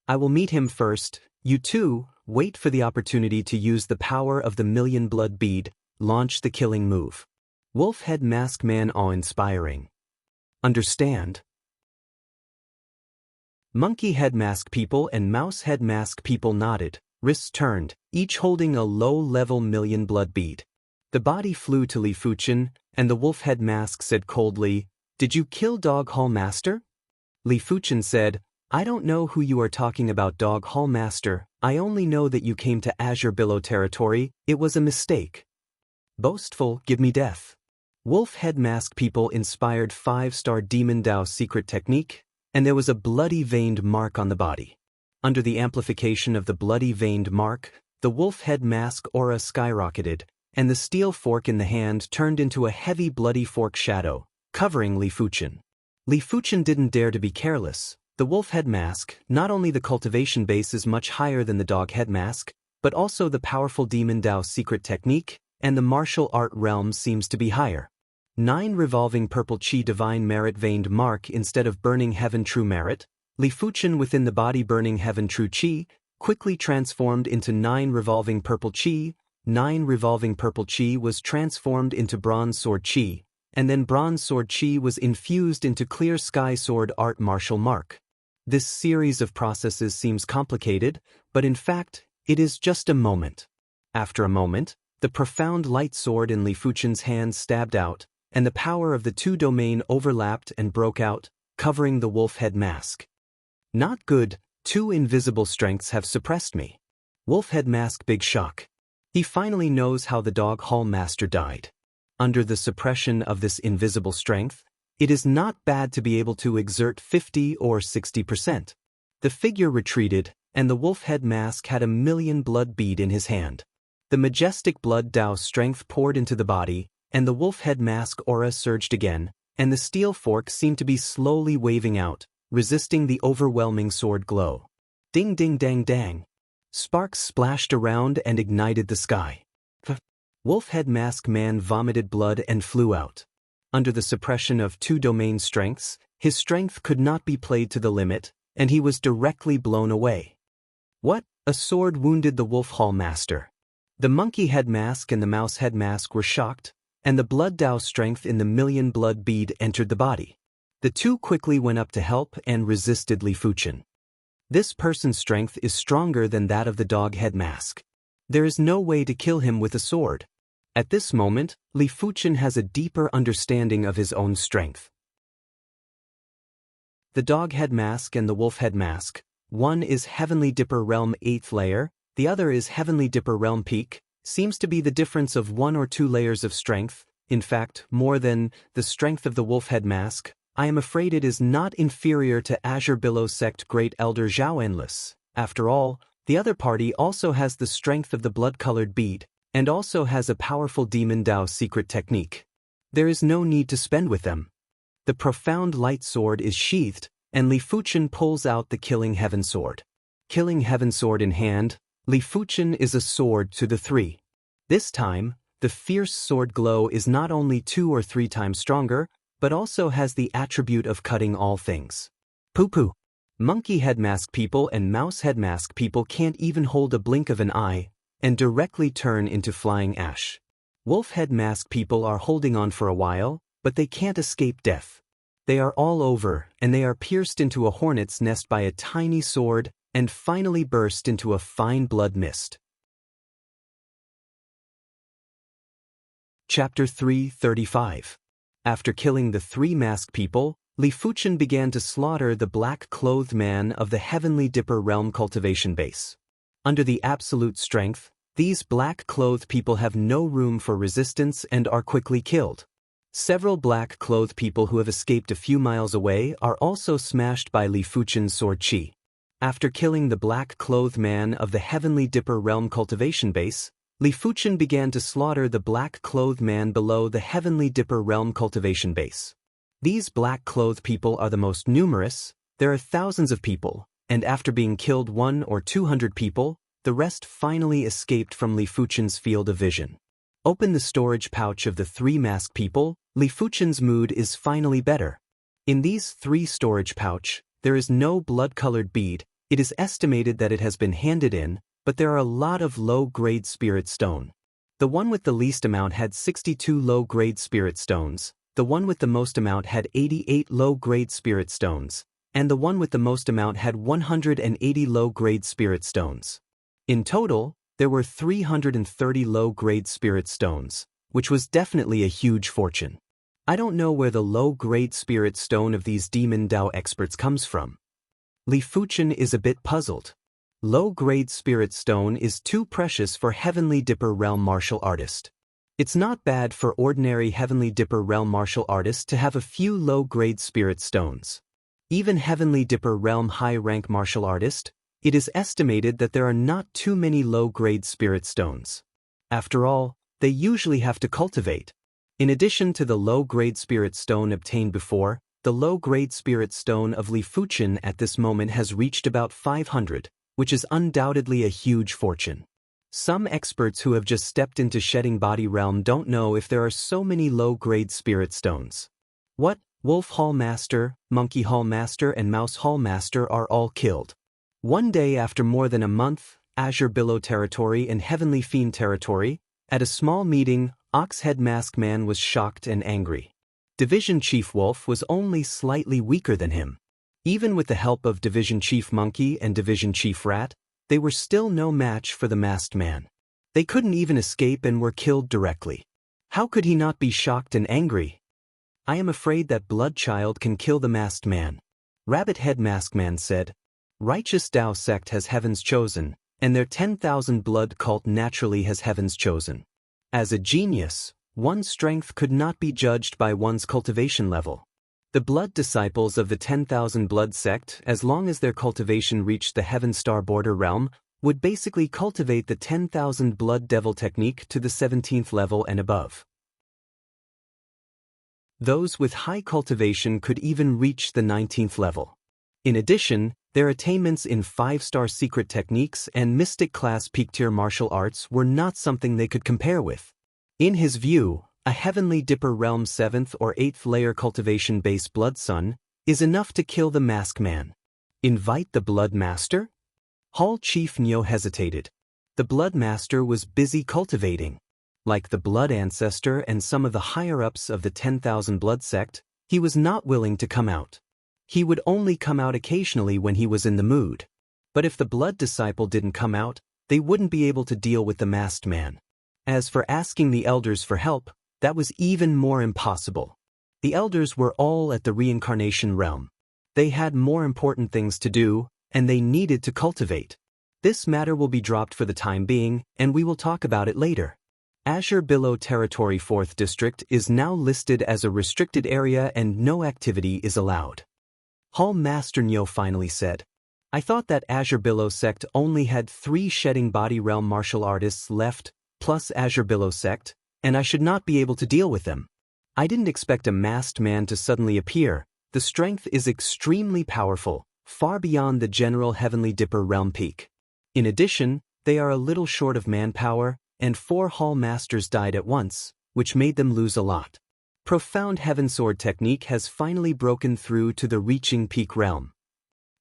I will meet him first. You two, wait for the opportunity to use the power of the Million Blood Bead, launch the killing move. Wolf head mask man awe-inspiring. Understand? Monkey head mask people and mouse head mask people nodded, wrists turned, each holding a low-level Million Blood Bead. The body flew to Li Fuchen, and the wolf head mask said coldly, Did you kill Dog Hall Master? Li Fuchen said, I don't know who you are talking about, Dog Hall Master. I only know that you came to Azure Billow territory. It was a mistake. Boastful, give me death. Wolf head mask people inspired 5-star Demon Dao secret technique, and there was a bloody veined mark on the body. Under the amplification of the bloody veined mark, the wolf head mask aura skyrocketed, and the steel fork in the hand turned into a heavy bloody fork shadow, covering Li Fuchen. Li Fuchen didn't dare to be careless. The wolf head mask, not only the cultivation base is much higher than the dog head mask, but also the powerful Demon Dao secret technique, and the martial art realm seems to be higher. 9 revolving purple Qi divine merit veined mark instead of burning heaven true merit. Li Fuchen within the body burning heaven true Qi, quickly transformed into 9 revolving purple Qi. 9 revolving purple Qi was transformed into Bronze Sword Qi, and then Bronze Sword Qi was infused into Clear Sky Sword Art Martial Mark. This series of processes seems complicated, but in fact, it is just a moment. After a moment, the profound light sword in Li Fuchen's hand stabbed out, and the power of the 2 domain overlapped and broke out, covering the wolf head mask. Not good, 2 invisible strengths have suppressed me. Wolf head mask big shock. He finally knows how the Dog Hall Master died. Under the suppression of this invisible strength, it is not bad to be able to exert 50 or 60%. The figure retreated, and the wolf head mask had a Million Blood Bead in his hand. The majestic blood Dao strength poured into the body, and the wolf head mask aura surged again, and the steel fork seemed to be slowly waving out, resisting the overwhelming sword glow. Ding ding dang dang. Sparks splashed around and ignited the sky. Wolf head mask man vomited blood and flew out. Under the suppression of 2 domain strengths, his strength could not be played to the limit, and he was directly blown away. What? A sword wounded the Wolf Hall Master. The monkey head mask and the mouse head mask were shocked, and the blood Dao strength in the Million Blood Bead entered the body. The 2 quickly went up to help and resisted Li Fuchen. This person's strength is stronger than that of the dog head mask. There is no way to kill him with a sword. At this moment, Li Fuchen has a deeper understanding of his own strength. The dog head mask and the wolf head mask, one is Heavenly Dipper Realm 8th layer, the other is Heavenly Dipper Realm Peak, seems to be the difference of 1 or 2 layers of strength, in fact, more than the strength of the wolf head mask. I am afraid it is not inferior to Azure Billow sect Great Elder Zhao Endless. After all, the other party also has the strength of the blood-colored bead, and also has a powerful Demon Dao secret technique. There is no need to spend with them. The profound light sword is sheathed, and Li Fuchen pulls out the Killing Heaven sword. Killing Heaven sword in hand, Li Fuchen is a sword to the 3. This time, the fierce sword glow is not only 2 or 3 times stronger, but also has the attribute of cutting all things. Poo-poo. Monkey head mask people and mouse head mask people can't even hold a blink of an eye, and directly turn into flying ash. Wolf head mask people are holding on for a while, but they can't escape death. They are all over, and they are pierced into a hornet's nest by a tiny sword, and finally burst into a fine blood mist. Chapter 335. After killing the 3 masked people, Li Fuchen began to slaughter the black-clothed man of the Heavenly Dipper Realm cultivation base. Under the absolute strength, these black-clothed people have no room for resistance and are quickly killed. Several black-clothed people who have escaped a few miles away are also smashed by Li Fuchen's sword chi. After killing the black-clothed man of the Heavenly Dipper Realm cultivation base, Li Fuchen began to slaughter the black-clothed man below the Heavenly Dipper Realm cultivation base. These black-clothed people are the most numerous. There are thousands of people, and after being killed 100 or 200 people, the rest finally escaped from Li Fuchen's field of vision. Open the storage pouch of the 3 masked people. Li Fuchen's mood is finally better. In these 3 storage pouch, there is no blood-colored bead. It is estimated that it has been handed in, but there are a lot of low-grade spirit stone. The one with the least amount had 62 low-grade spirit stones, the one with the most amount had 88 low-grade spirit stones, and the one with the most amount had 180 low-grade spirit stones. In total, there were 330 low-grade spirit stones, which was definitely a huge fortune. I don't know where the low-grade spirit stone of these demon Dao experts comes from. Li Fuchen is a bit puzzled. Low-grade spirit stone is too precious for Heavenly Dipper Realm martial artist. It's not bad for ordinary Heavenly Dipper Realm martial artists to have a few low-grade spirit stones. Even Heavenly Dipper Realm high-rank martial artist, it is estimated that there are not too many low-grade spirit stones. After all, they usually have to cultivate. In addition to the low-grade spirit stone obtained before, the low-grade spirit stone of Li Fuchen at this moment has reached about 500, which is undoubtedly a huge fortune. Some experts who have just stepped into Shedding Body Realm don't know if there are so many low-grade spirit stones. What? Wolf Hall Master, Monkey Hall Master and Mouse Hall Master are all killed. One day after more than a month, Azure Billow Territory and Heavenly Fiend Territory, at a small meeting, Oxhead Mask Man was shocked and angry. Division Chief Wolf was only slightly weaker than him. Even with the help of Division Chief Monkey and Division Chief Rat, they were still no match for the masked man. They couldn't even escape and were killed directly. How could he not be shocked and angry? I am afraid that Blood Child can kill the masked man. Rabbit Head Masked Man said. Righteous Dao sect has heavens chosen, and their 10,000 blood cult naturally has heavens chosen. As a genius, one's strength could not be judged by one's cultivation level. The blood disciples of the 10,000 blood sect, as long as their cultivation reached the Heaven Star border realm, would basically cultivate the 10,000 blood devil technique to the 17th level and above. Those with high cultivation could even reach the 19th level. In addition, their attainments in 5-star secret techniques and mystic class peak tier martial arts were not something they could compare with. In his view, a Heavenly Dipper Realm 7th or 8th layer cultivation base Blood Sun is enough to kill the masked man. Invite the Blood Master? Hall Chief Neo hesitated. The Blood Master was busy cultivating. Like the Blood Ancestor and some of the higher-ups of the 10,000 Blood sect, he was not willing to come out. He would only come out occasionally when he was in the mood. But if the Blood Disciple didn't come out, they wouldn't be able to deal with the masked man. As for asking the elders for help, that was even more impossible. The elders were all at the Reincarnation realm. They had more important things to do, and they needed to cultivate. This matter will be dropped for the time being, and we will talk about it later. Azure Billow Territory 4th District is now listed as a restricted area and no activity is allowed. Hall Master Neo finally said, I thought that Azure Billow sect only had 3 Shedding Body Realm martial artists left, plus Azure Billow sect, and I should not be able to deal with them. I didn't expect a masked man to suddenly appear. The strength is extremely powerful, far beyond the general Heavenly Dipper Realm peak. In addition, they are a little short of manpower, and 4 Hall Masters died at once, which made them lose a lot. Profound Heaven Sword technique has finally broken through to the reaching peak realm.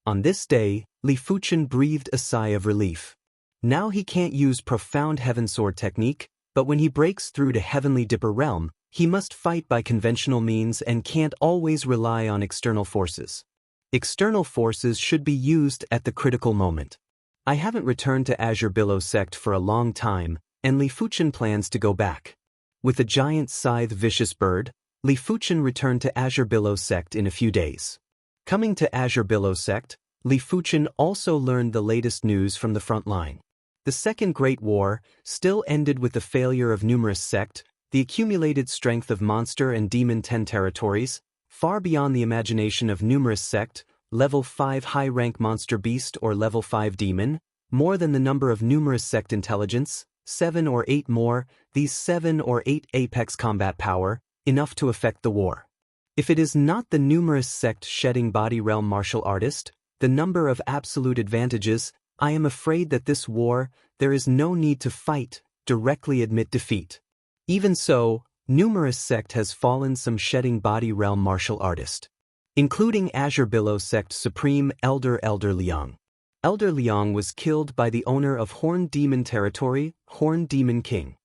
On this day, Li Fuchen breathed a sigh of relief. Now he can't use Profound Heaven Sword technique, but when he breaks through to Heavenly Dipper Realm, he must fight by conventional means and can't always rely on external forces. External forces should be used at the critical moment. I haven't returned to Azure Billow sect for a long time, and Li Fuchen plans to go back. With a giant scythe vicious bird, Li Fuchen returned to Azure Billow sect in a few days. Coming to Azure Billow sect, Li Fuchen also learned the latest news from the front line. The Second Great War still ended with the failure of numerous sect, the accumulated strength of monster and demon 10 territories, far beyond the imagination of numerous sect, level 5 high-rank monster beast or level 5 demon, more than the number of numerous sect intelligence, 7 or 8 more, these 7 or 8 apex combat power, enough to affect the war. If it is not the numerous sect shedding body realm martial artist, the number of absolute advantages, I am afraid that this war, there is no need to fight, directly admit defeat. Even so, numerous sect has fallen some shedding body realm martial artist, including Azure Billow sect Supreme Elder Liang. Elder Liang was killed by the owner of Horned Demon Territory, Horned Demon King.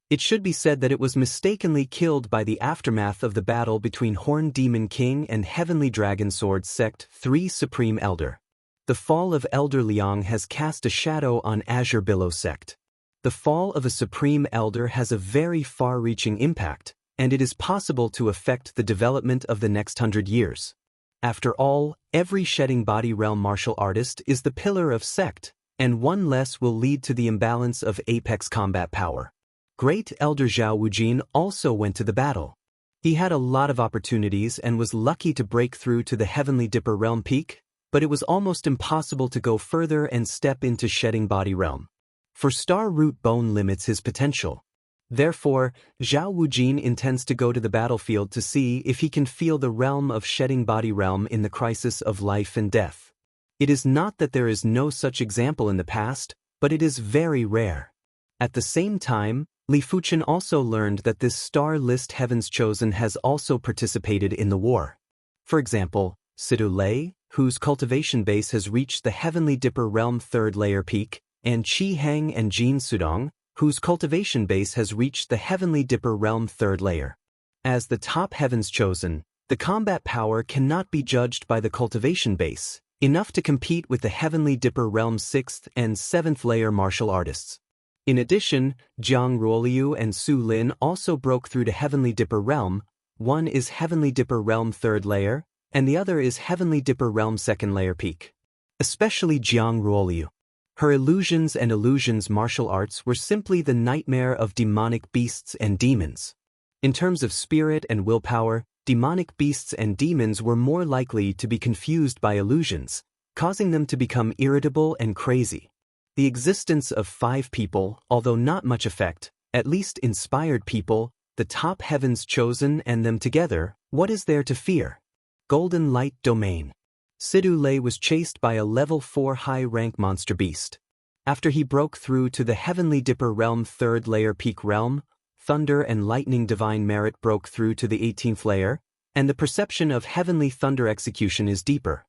It should be said that it was mistakenly killed by the aftermath of the battle between Horned Demon King and Heavenly Dragon Sword Sect 3 Supreme Elder. The fall of Elder Liang has cast a shadow on Azure Billow sect. The fall of a Supreme Elder has a very far-reaching impact, and it is possible to affect the development of the next 100 years. After all, every shedding body realm martial artist is the pillar of sect, and one less will lead to the imbalance of apex combat power. Great Elder Zhao Wujin also went to the battle. He had a lot of opportunities and was lucky to break through to the Heavenly Dipper realm peak, but it was almost impossible to go further and step into shedding body realm. For Star Root Bone limits his potential. Therefore, Zhao Wujin intends to go to the battlefield to see if he can feel the realm of shedding body realm in the crisis of life and death. It is not that there is no such example in the past, but it is very rare. At the same time, Li Fuchen also learned that this star list Heaven's Chosen has also participated in the war. For example, Sidu Lei, whose cultivation base has reached the Heavenly Dipper realm 3rd layer peak, and Qi Heng and Jin Sudong, whose cultivation base has reached the Heavenly Dipper realm 3rd layer. As the top Heaven's Chosen, the combat power cannot be judged by the cultivation base, enough to compete with the Heavenly Dipper realm 6th and 7th layer martial artists. In addition, Jiang Ruoliu and Su Lin also broke through to Heavenly Dipper realm. One is Heavenly Dipper realm 3rd layer, and the other is Heavenly Dipper realm 2nd layer peak. Especially Jiang Ruoliu. Her illusions and illusions martial arts were simply the nightmare of demonic beasts and demons. In terms of spirit and willpower, demonic beasts and demons were more likely to be confused by illusions, causing them to become irritable and crazy. The existence of 5 people, although not much effect, at least inspired people, the top Heavens Chosen and them together, what is there to fear? Golden Light Domain. Sidu Lei was chased by a level 4 high-rank monster beast. After he broke through to the Heavenly Dipper realm 3rd layer peak realm, Thunder and Lightning Divine Merit broke through to the 18th layer, and the perception of Heavenly Thunder execution is deeper.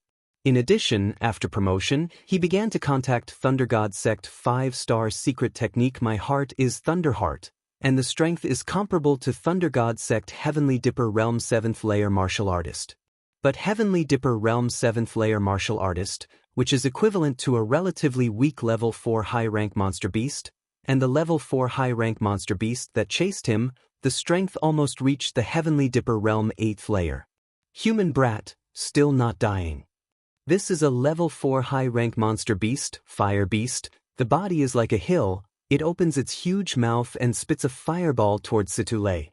In addition, after promotion, he began to contact Thunder God Sect 5-star secret technique My Heart is Thunderheart, and the strength is comparable to Thunder God Sect Heavenly Dipper Realm 7th layer martial artist. But Heavenly Dipper Realm 7th layer martial artist, which is equivalent to a relatively weak level 4 high-rank monster beast, and the level 4 high-rank monster beast that chased him, the strength almost reached the Heavenly Dipper Realm 8th layer. Human Brat, still not dying. This is a level 4 high-rank monster beast, fire beast. The body is like a hill, it opens its huge mouth and spits a fireball towards Situ Lei.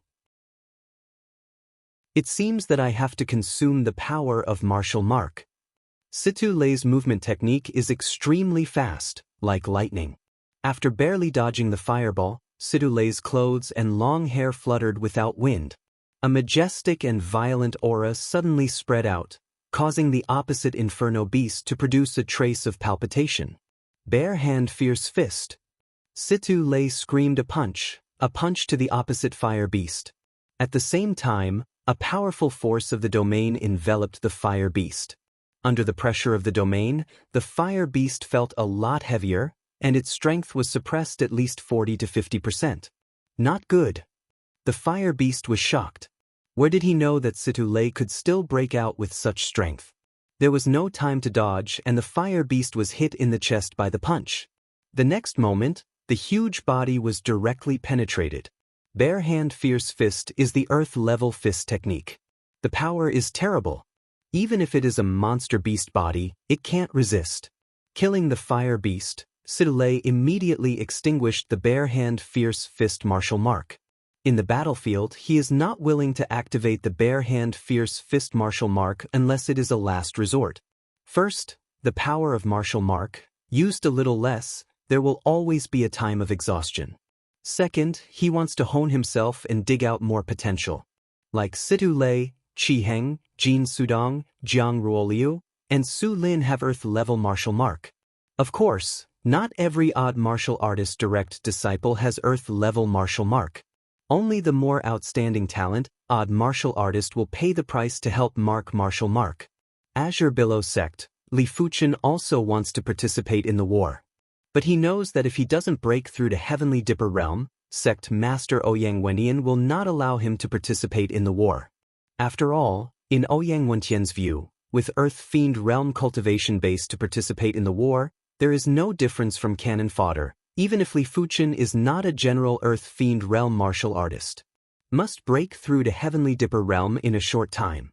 It seems that I have to consume the power of martial mark. Situ Lei's movement technique is extremely fast, like lightning. After barely dodging the fireball, Situ Lei's clothes and long hair fluttered without wind. A majestic and violent aura suddenly spread out, causing the opposite Inferno beast to produce a trace of palpitation. Bare hand fierce fist. Situ Lei screamed a punch to the opposite fire beast. At the same time, a powerful force of the domain enveloped the fire beast. Under the pressure of the domain, the fire beast felt a lot heavier, and its strength was suppressed at least 40 to 50%. Not good. The fire beast was shocked. Where did he know that Situ Lei could still break out with such strength? There was no time to dodge and the fire beast was hit in the chest by the punch. The next moment, The huge body was directly penetrated. Bare hand fierce fist is the earth-level fist technique. The power is terrible. Even if it is a monster beast body, it can't resist. Killing the fire beast, Sidule immediately extinguished the bare hand fierce fist martial mark. In the battlefield, he is not willing to activate the bare hand fierce fist martial mark unless it is a last resort. First, the power of martial mark, used a little less, there will always be a time of exhaustion. Second, he wants to hone himself and dig out more potential. Like Situ Lei, Qi Heng, Jin Sudong, Jiang Ruoliu, and Su Lin have Earth-level martial mark. Of course, not every odd martial artist direct disciple has Earth-level martial mark. Only the more outstanding talent, odd martial artist will pay the price to help mark martial mark. Azure Billow Sect, Li Fuchen also wants to participate in the war. But he knows that if he doesn't break through to Heavenly Dipper Realm, Sect Master Ouyang Wendian will not allow him to participate in the war. After all, in Ouyang Wentian's view, with Earth Fiend Realm cultivation base to participate in the war, there is no difference from cannon fodder, even if Li Fuchen is not a general Earth Fiend Realm martial artist. Must break through to Heavenly Dipper Realm in a short time.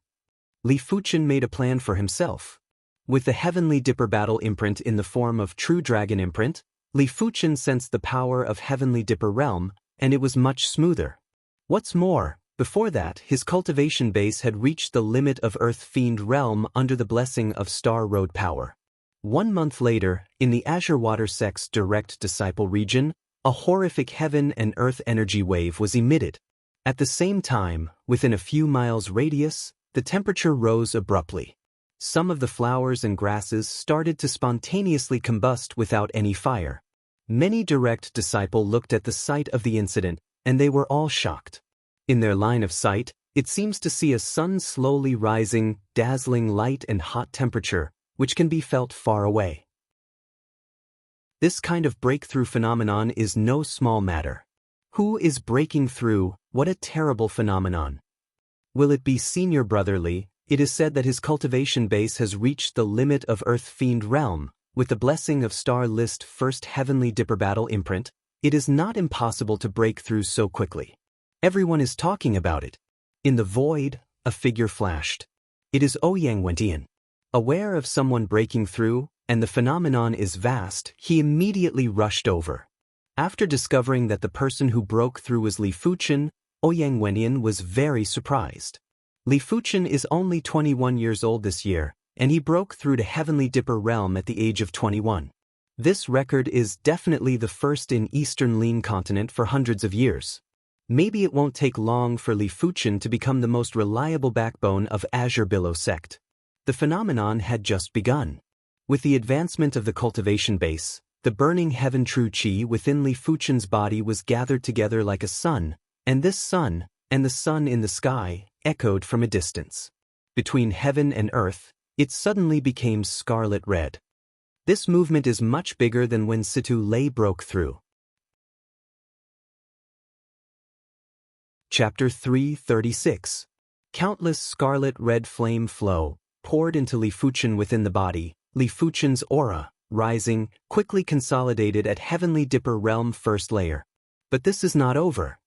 Li Fuchen made a plan for himself. With the Heavenly Dipper battle imprint in the form of True Dragon imprint, Li Fuchen sensed the power of Heavenly Dipper Realm, and it was much smoother. What's more, before that, his cultivation base had reached the limit of Earth Fiend Realm under the blessing of Star Road power. 1 month later, in the Azure Water Sect's direct disciple region, a horrific heaven and earth energy wave was emitted. At the same time, within a few miles radius, the temperature rose abruptly. Some of the flowers and grasses started to spontaneously combust without any fire. Many direct disciple looked at the site of the incident, and they were all shocked. In their line of sight, it seems to see a sun slowly rising, dazzling light and hot temperature, which can be felt far away. This kind of breakthrough phenomenon is no small matter. Who is breaking through? What a terrible phenomenon. Will it be Senior Brotherly? It is said that his cultivation base has reached the limit of Earth Fiend Realm. With the blessing of Star List First Heavenly Dipper Battle imprint, it is not impossible to break through so quickly. Everyone is talking about it. In the void, a figure flashed. It is Ouyang Wendian. Aware of someone breaking through, and the phenomenon is vast, he immediately rushed over. After discovering that the person who broke through was Li Fuchen, Ouyang Wendian was very surprised. Li Fuchen is only 21 years old this year, and he broke through to Heavenly Dipper Realm at the age of 21. This record is definitely the first in Eastern Lin continent for hundreds of years. Maybe it won't take long for Li Fuchen to become the most reliable backbone of Azure Billow Sect. The phenomenon had just begun. With the advancement of the cultivation base, the burning heaven true chi within Li Fuchen's body was gathered together like a sun, and this sun, and the sun in the sky, echoed from a distance. Between heaven and earth, it suddenly became scarlet red. This movement is much bigger than when Situ Lei broke through. Chapter 336. Countless scarlet red flame flow, poured into Li Fuchen within the body. Li Fuchen's aura, rising, quickly consolidated at Heavenly Dipper Realm first layer. But this is not over.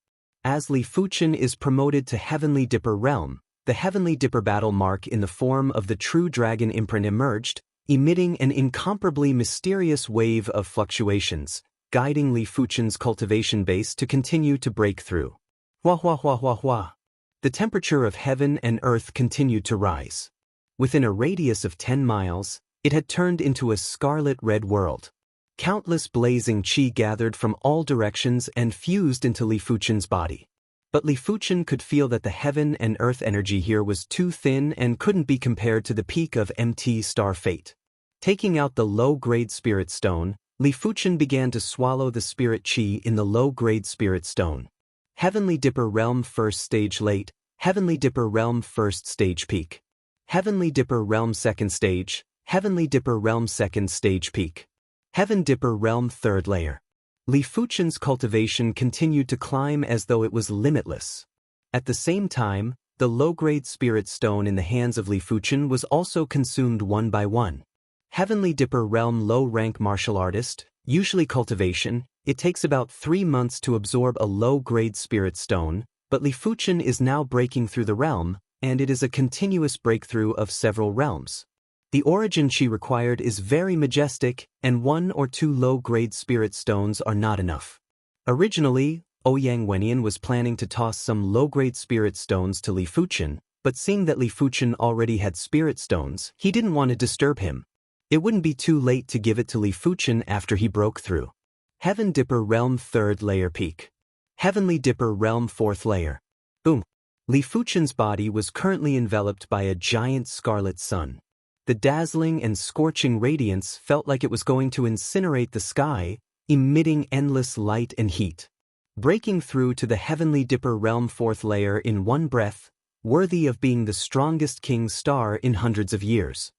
As Li Fuchen is promoted to Heavenly Dipper Realm, the Heavenly Dipper battle mark in the form of the True Dragon imprint emerged, emitting an incomparably mysterious wave of fluctuations, guiding Li Fuchen's cultivation base to continue to break through. Hua hua hua hua hua. The temperature of heaven and earth continued to rise. Within a radius of 10 miles, it had turned into a scarlet red world. Countless blazing chi gathered from all directions and fused into Li Fuchen's body. But Li Fuchen could feel that the heaven and earth energy here was too thin and couldn't be compared to the peak of MT Star Fate. Taking out the low-grade spirit stone, Li Fuchen began to swallow the spirit chi in the low-grade spirit stone. Heavenly Dipper Realm First Stage Late, Heavenly Dipper Realm First Stage Peak. Heavenly Dipper Realm Second Stage, Heavenly Dipper Realm Second Stage Peak. Heaven Dipper Realm Third Layer. Li Fuchen's cultivation continued to climb as though it was limitless. At the same time, the low-grade spirit stone in the hands of Li Fuchen was also consumed one by one. Heavenly Dipper Realm Low-Rank Martial Artist, usually Cultivation, It takes about 3 months to absorb a low-grade spirit stone, but Li Fuchen is now breaking through the realm, and it is a continuous breakthrough of several realms. The origin she required is very majestic, and 1 or 2 low-grade spirit stones are not enough. Originally, Ouyang Wenyan was planning to toss some low-grade spirit stones to Li Fuchen, but seeing that Li Fuchen already had spirit stones, he didn't want to disturb him. It wouldn't be too late to give it to Li Fuchen after he broke through. Heaven Dipper Realm 3rd Layer Peak. Heavenly Dipper Realm 4th Layer. Boom. Li Fuchen's body was currently enveloped by a giant scarlet sun. The dazzling and scorching radiance felt like it was going to incinerate the sky, emitting endless light and heat. Breaking through to the Heavenly Dipper Realm 4th Layer in one breath, worthy of being the strongest king's star in hundreds of years.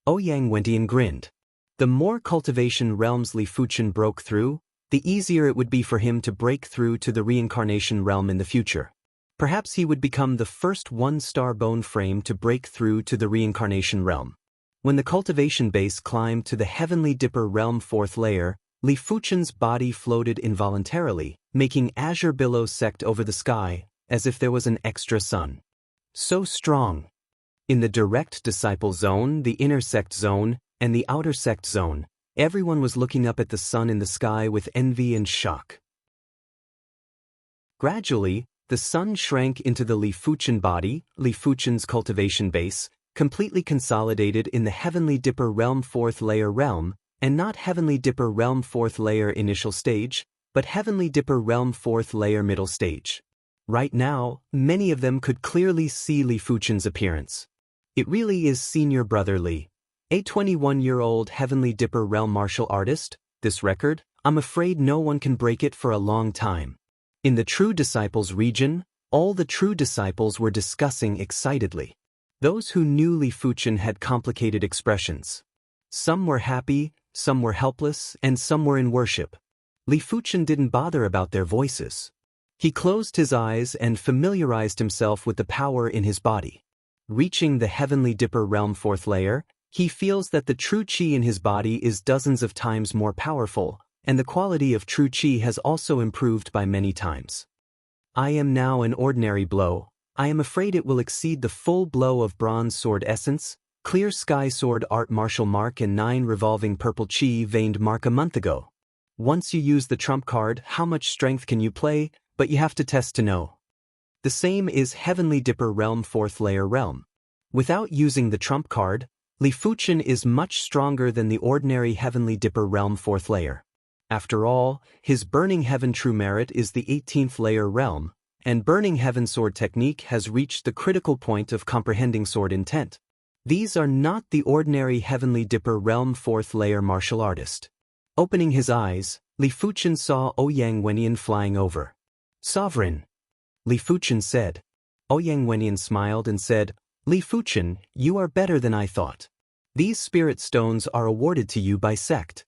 Ouyang Wenyan grinned. The more cultivation realms Li Fuchen broke through, the easier it would be for him to break through to the Reincarnation realm in the future. Perhaps he would become the first 1-star bone frame to break through to the Reincarnation realm. When the cultivation base climbed to the Heavenly Dipper Realm 4th Layer, Li Fuchen's body floated involuntarily, making azure billows sect over the sky, as if there was an extra sun. So strong. In the direct disciple zone, the inner sect zone, and the outer sect zone, everyone was looking up at the sun in the sky with envy and shock. Gradually, the sun shrank into the Li Fuchen body, Li Fuchen's cultivation base, completely consolidated in the Heavenly Dipper Realm 4th Layer realm, and not Heavenly Dipper Realm 4th Layer initial stage, but Heavenly Dipper Realm 4th Layer middle stage. Right now, many of them could clearly see Li Fuchen's appearance. It really is Senior Brother Li, a 21-year-old Heavenly Dipper Realm martial artist. This record, I'm afraid no one can break it for a long time. In the True Disciples region, all the True Disciples were discussing excitedly. Those who knew Li Fuchen had complicated expressions. Some were happy, some were helpless, and some were in worship. Li Fuchen didn't bother about their voices. He closed his eyes and familiarized himself with the power in his body. Reaching the Heavenly Dipper Realm 4th Layer, he feels that the true qi in his body is dozens of times more powerful, and the quality of true qi has also improved by many times. I am now an ordinary blow. I am afraid it will exceed the full blow of Bronze Sword Essence, Clear Sky Sword Art Martial Mark and 9 Revolving Purple Qi Veined Mark a month ago. Once you use the trump card, how much strength can you play, but you have to test to know. The same is Heavenly Dipper Realm 4th Layer realm. Without using the trump card, Li Fuchen is much stronger than the ordinary Heavenly Dipper Realm 4th Layer. After all, his Burning Heaven True Merit is the 18th Layer realm, and Burning Heaven Sword Technique has reached the critical point of comprehending sword intent. These are not the ordinary Heavenly Dipper Realm 4th Layer martial artist. Opening his eyes, Li Fuchen saw Ouyang Wenyan flying over. Sovereign, Li Fuchen said. Ouyang Wenyan smiled and said, Li Fuchen, you are better than I thought. These spirit stones are awarded to you by sect.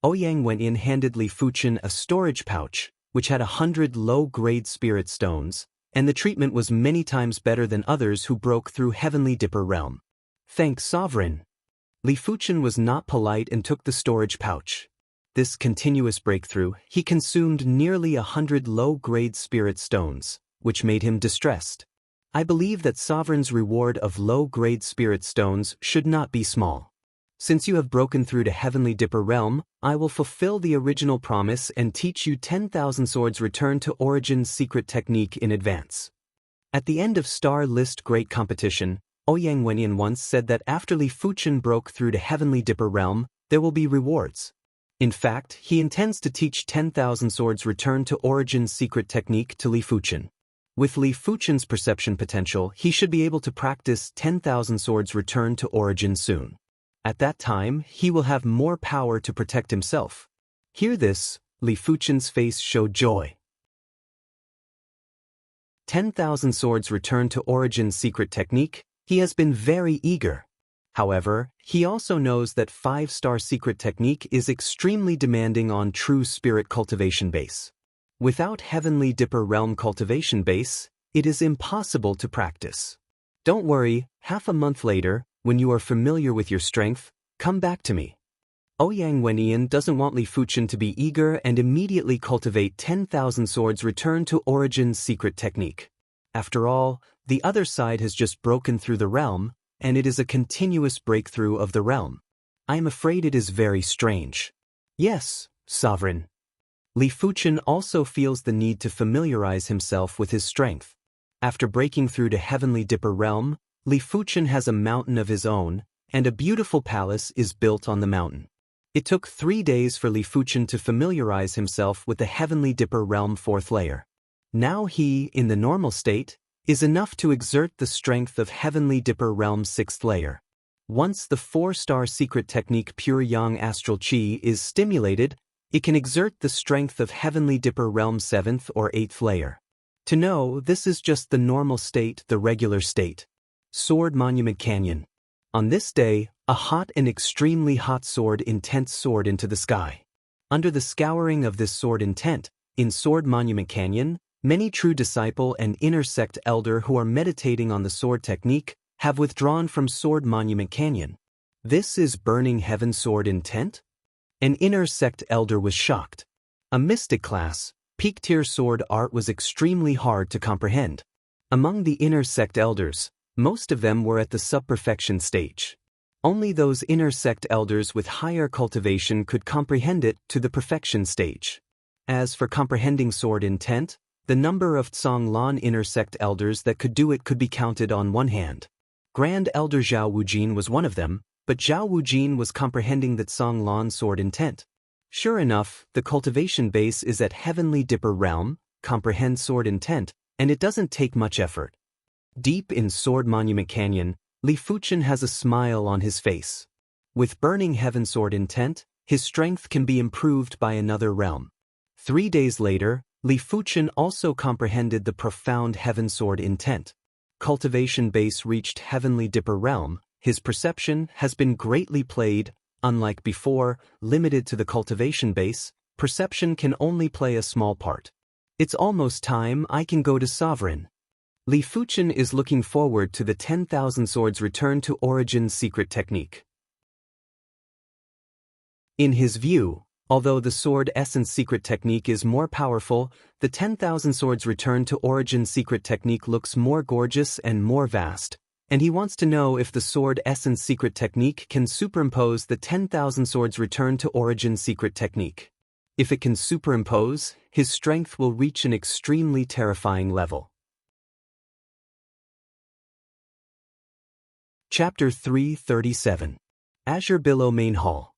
Ouyang Wenyan handed Li Fuchen a storage pouch, which had 100 low-grade spirit stones, and the treatment was many times better than others who broke through Heavenly Dipper Realm. Thanks, Sovereign. Li Fuchen was not polite and took the storage pouch. This continuous breakthrough, he consumed nearly 100 low-grade spirit stones, which made him distressed. I believe that Sovereign's reward of low-grade spirit stones should not be small. Since you have broken through to Heavenly Dipper Realm, I will fulfill the original promise and teach you 10,000 Swords Return to Origin's secret technique in advance. At the end of Star List Great Competition, Ouyang Wenyan once said that after Li Fuchen broke through to Heavenly Dipper Realm, there will be rewards. In fact, he intends to teach 10,000 Swords Return to Origin's secret technique to Li Fuchen. With Li Fuchen's perception potential, he should be able to practice 10,000 Swords Return to Origin soon. At that time, he will have more power to protect himself. Hear this, Li Fuchen's face showed joy. 10,000 Swords Return to Origin's secret technique, he has been very eager. However, he also knows that 5-star secret technique is extremely demanding on true spirit cultivation base. Without Heavenly Dipper Realm cultivation base, it is impossible to practice. Don't worry, half a month later, when you are familiar with your strength, come back to me. Ouyang Wenyan doesn't want Li Fuchen to be eager and immediately cultivate 10,000 swords return to Origin's secret technique. After all, the other side has just broken through the realm, and it is a continuous breakthrough of the realm. I am afraid it is very strange. Yes, Sovereign. Li Fuchen also feels the need to familiarize himself with his strength. After breaking through to Heavenly Dipper realm, Li Fuchen has a mountain of his own, and a beautiful palace is built on the mountain. It took 3 days for Li Fuchen to familiarize himself with the Heavenly Dipper realm 4th layer. Now he, in the normal state, is enough to exert the strength of Heavenly Dipper realm 6th layer. Once the 4-star secret technique Pure Yang Astral Chi is stimulated, it can exert the strength of Heavenly Dipper realm 7th or 8th layer. To know, this is just the normal state, the regular state. Sword Monument Canyon. On this day, a hot and extremely hot sword intent soared into the sky. Under the scouring of this sword intent, in Sword Monument Canyon, many true disciple and inner sect elder who are meditating on the sword technique have withdrawn from Sword Monument Canyon. This is Burning Heaven sword intent? An inner sect elder was shocked. A mystic class, peak tier sword art was extremely hard to comprehend. Among the inner sect elders, most of them were at the sub-perfection stage. Only those inner sect elders with higher cultivation could comprehend it to the perfection stage. As for comprehending sword intent, the number of Tsong Lan inner sect elders that could do it could be counted on one hand. Grand Elder Zhao Wujin was one of them, but Zhao Wujin was comprehending the Tsong Lan sword intent. Sure enough, the cultivation base is at Heavenly Dipper realm, comprehend sword intent, and it doesn't take much effort. Deep in Sword Monument Canyon, Li Fuchen has a smile on his face. With Burning Heaven sword intent, his strength can be improved by another realm. 3 days later, Li Fuchen also comprehended the profound Heaven sword intent. Cultivation base reached Heavenly Dipper realm, his perception has been greatly played. Unlike before, limited to the cultivation base, perception can only play a small part. It's almost time I can go to Sovereign. Li Fuchen is looking forward to the 10,000 swords return to Origin's secret technique. In his view, although the sword essence secret technique is more powerful, the 10,000 swords return to Origin's secret technique looks more gorgeous and more vast, and he wants to know if the sword essence secret technique can superimpose the 10,000 swords return to Origin's secret technique. If it can superimpose, his strength will reach an extremely terrifying level. Chapter 337. Azure Billow Main Hall.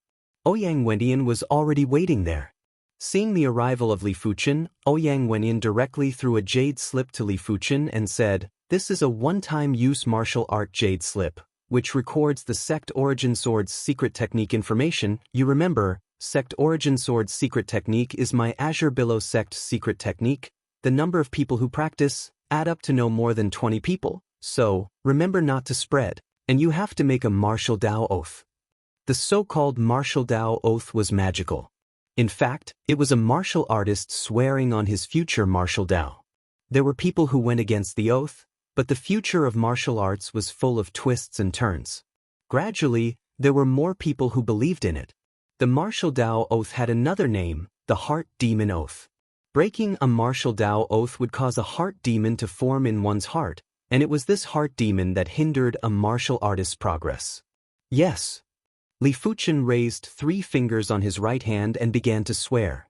Ouyang Wenyan was already waiting there. Seeing the arrival of Li Fuchen, Ouyang Wenyan directly threw a jade slip to Li Fuchen and said, "This is a one-time use martial art jade slip, which records the Sect Origin Sword's secret technique information. You remember, Sect Origin Sword's secret technique is my Azure Billow Sect secret technique. The number of people who practice add up to no more than 20 people, so remember not to spread, and you have to make a martial Dao oath." The so-called martial Dao oath was magical. In fact, it was a martial artist swearing on his future martial Dao. There were people who went against the oath, but the future of martial arts was full of twists and turns. Gradually, there were more people who believed in it. The martial Dao oath had another name, the Heart Demon Oath. Breaking a martial Dao oath would cause a heart demon to form in one's heart, and it was this heart demon that hindered a martial artist's progress. Yes. Li Fuchen raised 3 fingers on his right hand and began to swear.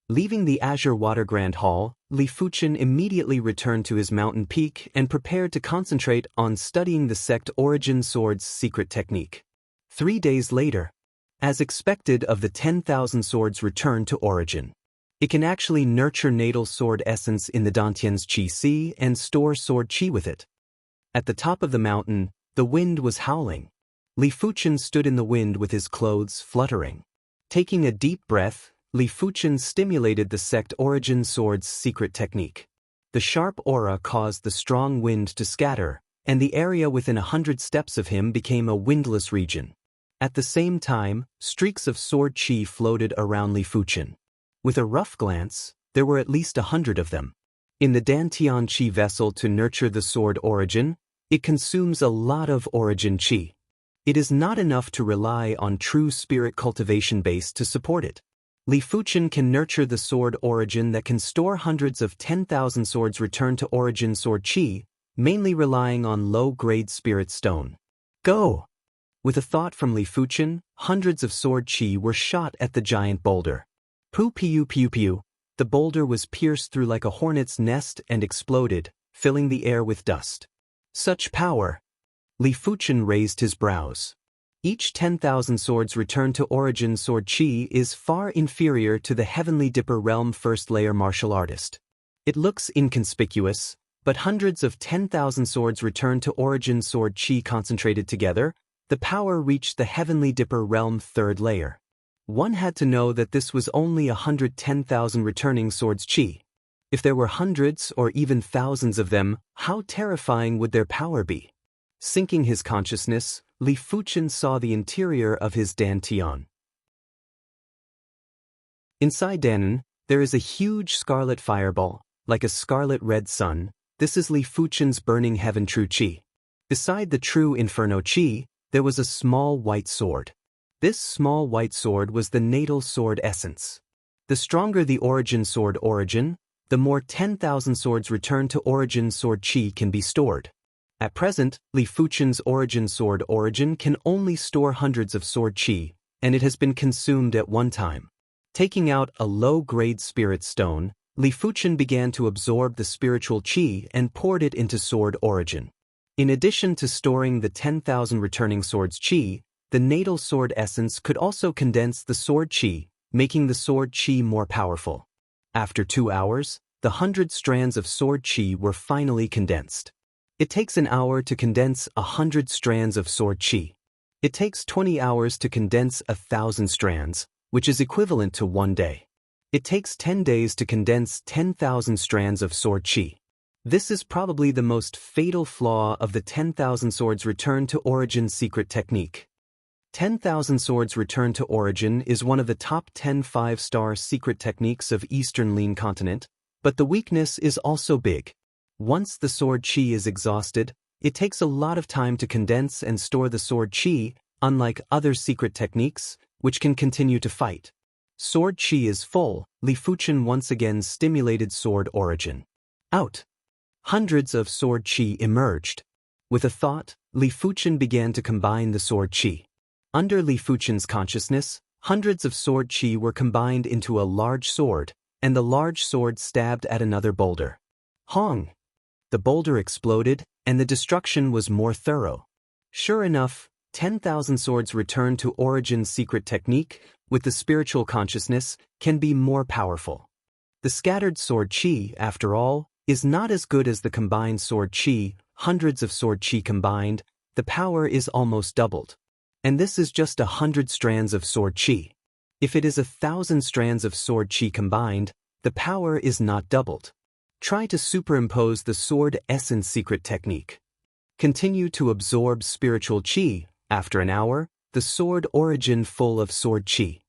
Leaving the Azure Water Grand Hall, Li Fuchen immediately returned to his mountain peak and prepared to concentrate on studying the Sect Origin Sword's secret technique. 3 days later, as expected of the 10,000 swords return to Origin, it can actually nurture natal sword essence in the Dantian's Qi Si and store sword Qi with it. At the top of the mountain, the wind was howling. Li Fuchen stood in the wind with his clothes fluttering. Taking a deep breath, Li Fuchen stimulated the Sect Origin Sword's secret technique. The sharp aura caused the strong wind to scatter, and the area within 100 steps of him became a windless region. At the same time, streaks of sword Qi floated around Li Fuchen. With a rough glance, there were at least 100 of them. In the Dantian Qi vessel to nurture the sword Origin, it consumes a lot of Origin Qi. It is not enough to rely on true spirit cultivation base to support it. Li Fuchen can nurture the sword origin that can store hundreds of 10,000 swords return to origin sword chi, mainly relying on low-grade spirit stone. Go! With a thought from Li Fuchen, hundreds of sword chi were shot at the giant boulder. Pu piu piu piu. The boulder was pierced through like a hornet's nest and exploded, filling the air with dust. Such power! Li Fuchen raised his brows. Each 10,000 swords returned to origin sword chi is far inferior to the Heavenly Dipper realm first-layer martial artist. It looks inconspicuous, but hundreds of 10,000 swords returned to origin sword chi concentrated together, the power reached the Heavenly Dipper realm third layer. One had to know that this was only 110,000 returning swords chi. If there were hundreds or even thousands of them, how terrifying would their power be? Sinking his consciousness, Li Fuchen saw the interior of his dantian. Inside Danan, there is a huge scarlet fireball, like a scarlet-red sun. This is Li Fuchen's burning heaven true chi. Beside the true inferno chi, there was a small white sword. This small white sword was the natal sword essence. The stronger the origin sword origin, the more 10,000 swords returned to origin sword chi can be stored. At present, Li Fuchen's origin sword origin can only store hundreds of sword chi, and it has been consumed at one time. Taking out a low-grade spirit stone, Li Fuchen began to absorb the spiritual chi and poured it into sword origin. In addition to storing the 10,000 returning swords chi, the natal sword essence could also condense the sword chi, making the sword chi more powerful. After 2 hours, the 100 strands of sword chi were finally condensed. It takes an hour to condense 100 strands of sword chi. It takes 20 hours to condense 1,000 strands, which is equivalent to 1 day. It takes 10 days to condense 10,000 strands of sword chi. This is probably the most fatal flaw of the 10,000 swords return to origin secret technique. 10,000 swords return to origin is one of the top 10 5-star secret techniques of Eastern Lean Continent, but the weakness is also big. Once the sword chi is exhausted, it takes a lot of time to condense and store the sword chi, unlike other secret techniques, which can continue to fight. Sword chi is full. Li Fuchen once again stimulated sword origin. Out! Hundreds of sword chi emerged. With a thought, Li Fuchen began to combine the sword chi. Under Li Fuchen's consciousness, hundreds of sword chi were combined into a large sword, and the large sword stabbed at another boulder. Hong! The boulder exploded, and the destruction was more thorough. Sure enough, 10,000 swords returned to origin secret technique, with the spiritual consciousness, can be more powerful. The scattered sword chi, after all, is not as good as the combined sword chi. Hundreds of sword chi combined, the power is almost doubled. And this is just 100 strands of sword chi. If it is 1,000 strands of sword chi combined, the power is not doubled. Try to superimpose the sword essence secret technique. Continue to absorb spiritual chi. After an hour, the sword origin full of sword chi.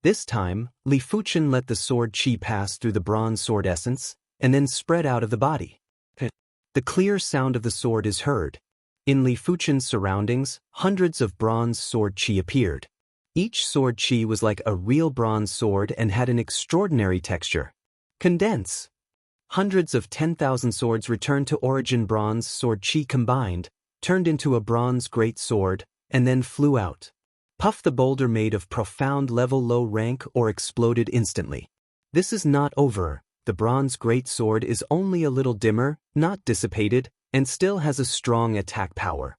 This time, Li Fuchen let the sword chi pass through the bronze sword essence, and then spread out of the body. The clear sound of the sword is heard. In Li Fuchen's surroundings, hundreds of bronze sword chi appeared. Each sword chi was like a real bronze sword and had an extraordinary texture. Condense! Hundreds of 10,000 swords returned to origin bronze sword chi combined, turned into a bronze great sword, and then flew out. Puff the boulder made of profound level low rank or exploded instantly. This is not over. The bronze great sword is only a little dimmer, not dissipated, and still has a strong attack power.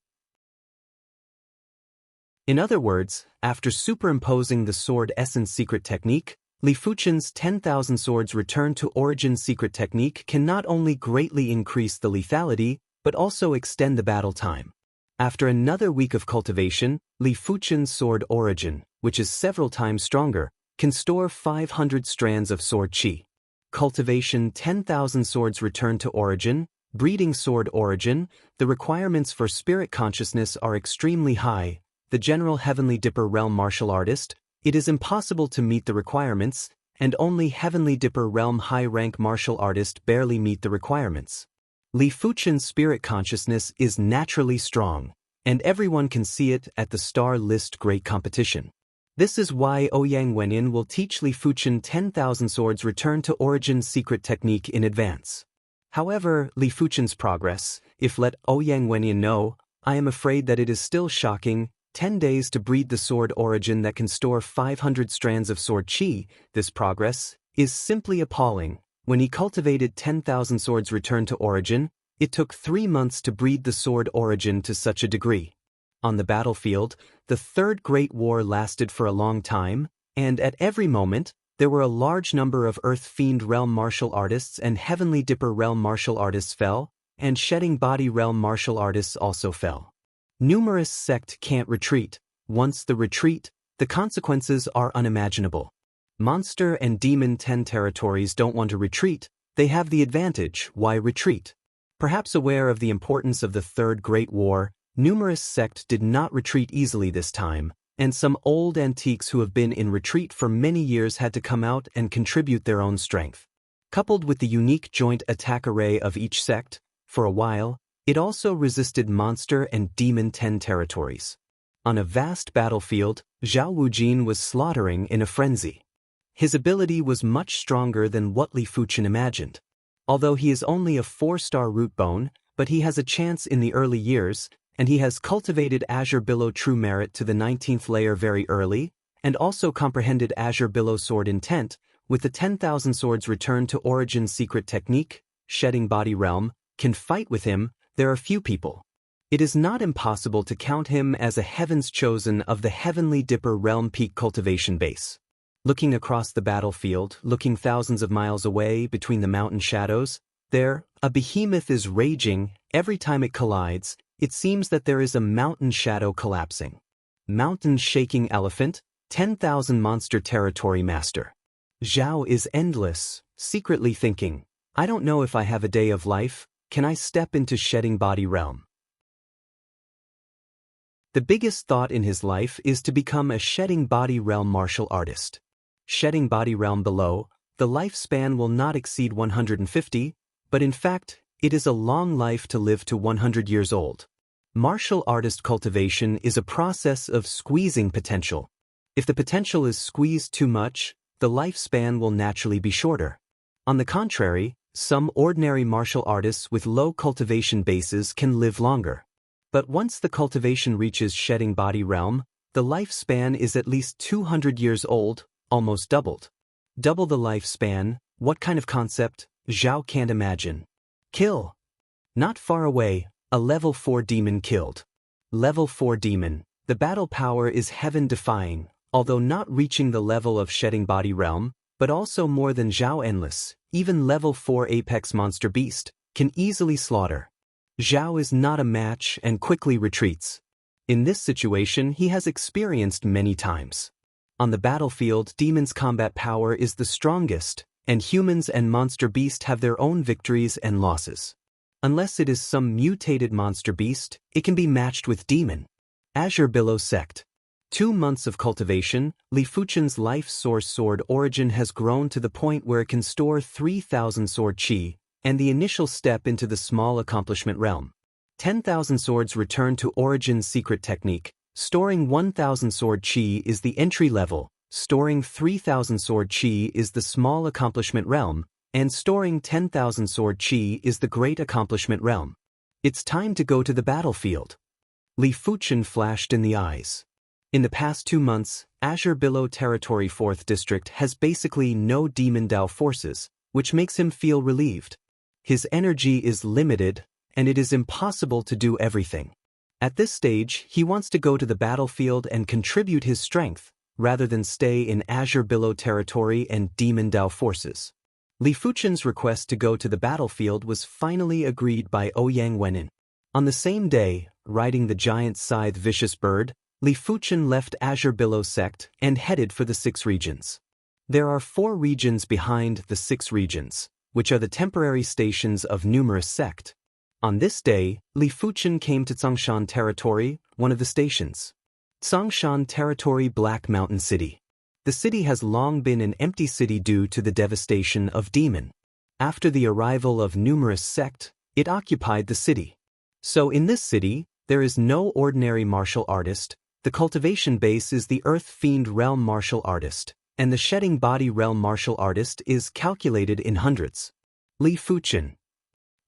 In other words, after superimposing the sword essence secret technique, Li Fuchen's 10,000 swords return to origin secret technique can not only greatly increase the lethality, but also extend the battle time. After another week of cultivation, Li Fuchen's sword origin, which is several times stronger, can store 500 strands of sword chi. Cultivation 10,000 swords return to origin, breeding sword origin, the requirements for spirit consciousness are extremely high. The general Heavenly Dipper realm martial artist, it is impossible to meet the requirements, and only Heavenly Dipper realm high-rank martial artist barely meet the requirements. Li Fuchen's spirit consciousness is naturally strong. and everyone can see it at the Star List Great Competition. This is why Ouyang Wenyin will teach Li Fuchen 10,000 Swords Return to Origin secret technique in advance. However, Li Fuchen's progress, if let Ouyang Wenyin know, I am afraid that it is still shocking. 10 days to breed the sword origin that can store 500 strands of sword chi. This progress is simply appalling. When he cultivated 10,000 swords return to origin, it took 3 months to breed the sword origin to such a degree. On the battlefield, the Third Great War lasted for a long time, and at every moment, there were a large number of Earth Fiend Realm martial artists and Heavenly Dipper Realm martial artists fell, and Shedding Body Realm martial artists also fell. Numerous sects can't retreat. Once they retreat, the consequences are unimaginable. Monster and Demon 10 territories don't want to retreat, they have the advantage. Why retreat? Perhaps aware of the importance of the Third Great War, numerous sects did not retreat easily this time, and some old antiques who have been in retreat for many years had to come out and contribute their own strength. Coupled with the unique joint attack array of each sect, for a while, it also resisted Monster and Demon 10 territories. On a vast battlefield, Zhao Wujin was slaughtering in a frenzy. His ability was much stronger than what Li Fuchen imagined. Although he is only a 4-star root bone, but he has a chance in the early years, and he has cultivated Azure Billow True Merit to the 19th layer very early, and also comprehended Azure Billow Sword Intent, with the 10,000 Swords Return to Origin secret technique, Shedding Body Realm, can fight with him. There are few people. It is not impossible to count him as a Heaven's Chosen of the Heavenly Dipper Realm Peak Cultivation base. Looking across the battlefield, looking thousands of miles away between the mountain shadows, there, a behemoth is raging. Every time it collides, it seems that there is a mountain shadow collapsing. Mountain shaking elephant, 10,000 monster territory master. Zhao is endless, secretly thinking, I don't know if I have a day of life. Can I step into Shedding Body Realm? The biggest thought in his life is to become a Shedding Body Realm martial artist. Shedding Body Realm below, the lifespan will not exceed 150, but in fact, it is a long life to live to 100 years old. Martial artist cultivation is a process of squeezing potential. If the potential is squeezed too much, the lifespan will naturally be shorter. On the contrary, some ordinary martial artists with low cultivation bases can live longer. But once the cultivation reaches Shedding Body Realm, the lifespan is at least 200 years old, almost doubled. Double the lifespan, what kind of concept? Zhao can't imagine. Kill. Not far away, a level 4 demon killed. Level 4 demon. The battle power is heaven-defying, although not reaching the level of Shedding Body Realm, but also more than Zhao endless. Even level 4 apex monster beast can easily slaughter. Zhao is not a match and quickly retreats. In this situation he has experienced many times. On the battlefield, demon's combat power is the strongest, and humans and monster beast have their own victories and losses. Unless it is some mutated monster beast, it can be matched with demon. Azure Billow Sect. 2 months of cultivation, Li Fuchen's life source sword origin has grown to the point where it can store 3,000 sword chi, and the initial step into the small accomplishment realm. 10,000 swords return to origin secret technique. Storing 1,000 sword chi is the entry level, storing 3,000 sword chi is the small accomplishment realm, and storing 10,000 sword chi is the great accomplishment realm. It's time to go to the battlefield. Li Fuchen flashed in the eyes. In the past 2 months, Azure Billow Territory 4th District has basically no Demon Dao forces, which makes him feel relieved. His energy is limited, and it is impossible to do everything. At this stage, he wants to go to the battlefield and contribute his strength, rather than stay in Azure Billow Territory and Demon Dao forces. Li Fuchen's request to go to the battlefield was finally agreed by Ouyang Wenyin. On the same day, riding the giant scythe Vicious Bird, Li Fuchen left Azure Billow Sect and headed for the 6 regions. There are 4 regions behind the 6 regions, which are the temporary stations of numerous sects. On this day, Li Fuchen came to Zhongshan Territory, one of the stations. Zhongshan Territory Black Mountain City. The city has long been an empty city due to the devastation of demon. After the arrival of numerous sects, it occupied the city. So in this city, There is no ordinary martial artist. The cultivation base is the Earth Fiend realm martial artist, and the shedding body realm martial artist is calculated in hundreds. Li Fuchen.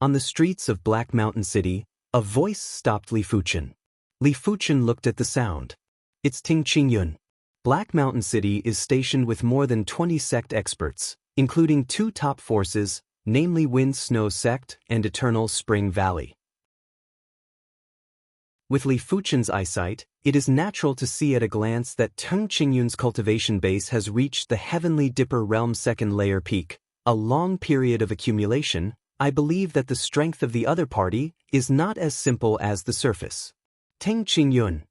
On the streets of Black Mountain City, a voice stopped Li Fuchen. Li Fuchen looked at the sound. It's Ting Qingyun. Black Mountain City is stationed with more than 20 sect experts, including 2 top forces, namely Wind Snow Sect and Eternal Spring Valley. With Li Fuchen's eyesight, it is natural to see at a glance that Ting Qingyun's cultivation base has reached the Heavenly Dipper Realm second layer peak, a long period of accumulation. I believe that the strength of the other party is not as simple as the surface. Ting Qingyun.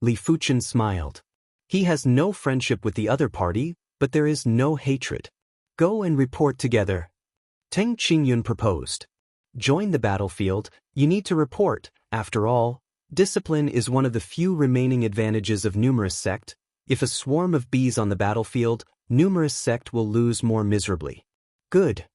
Li Fuchen smiled. He has no friendship with the other party, but there is no hatred. Go and report together. Ting Qingyun proposed. Join the battlefield, you need to report. After all, discipline is one of the few remaining advantages of numerous sect. If a swarm of bees on the battlefield, numerous sect will lose more miserably. Good.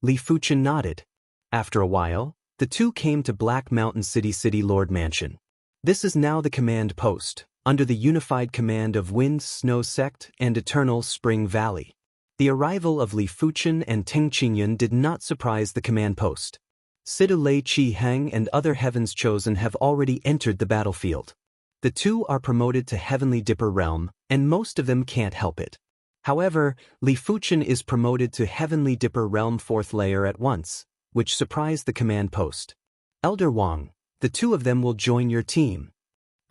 Li Fuchen nodded. After a while, the two came to Black Mountain City Lord Mansion. This is now the command post, under the unified command of Wind Snow Sect and Eternal Spring Valley. The arrival of Li Fuchen and Ting Qingyun did not surprise the command post. Sidu Lei Qi Heng and other Heavens Chosen have already entered the battlefield. The two are promoted to Heavenly Dipper Realm, and most of them can't help it. However, Li Fuchen is promoted to Heavenly Dipper Realm 4th layer at once, which surprised the command post. Elder Wang, the two of them will join your team.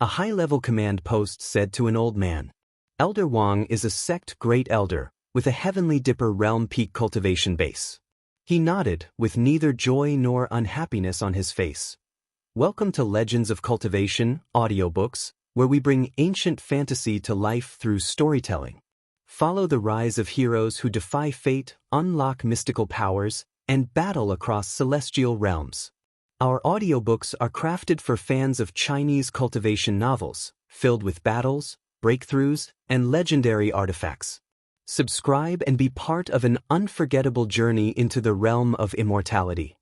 A high-level command post said to an old man. Elder Wang is a sect great elder, with a Heavenly Dipper Realm peak cultivation base. He nodded, with neither joy nor unhappiness on his face. Welcome to Legends of Cultivation, audiobooks, where we bring ancient fantasy to life through storytelling. Follow the rise of heroes who defy fate, unlock mystical powers, and battle across celestial realms. Our audiobooks are crafted for fans of Chinese cultivation novels, filled with battles, breakthroughs, and legendary artifacts. Subscribe and be part of an unforgettable journey into the realm of immortality.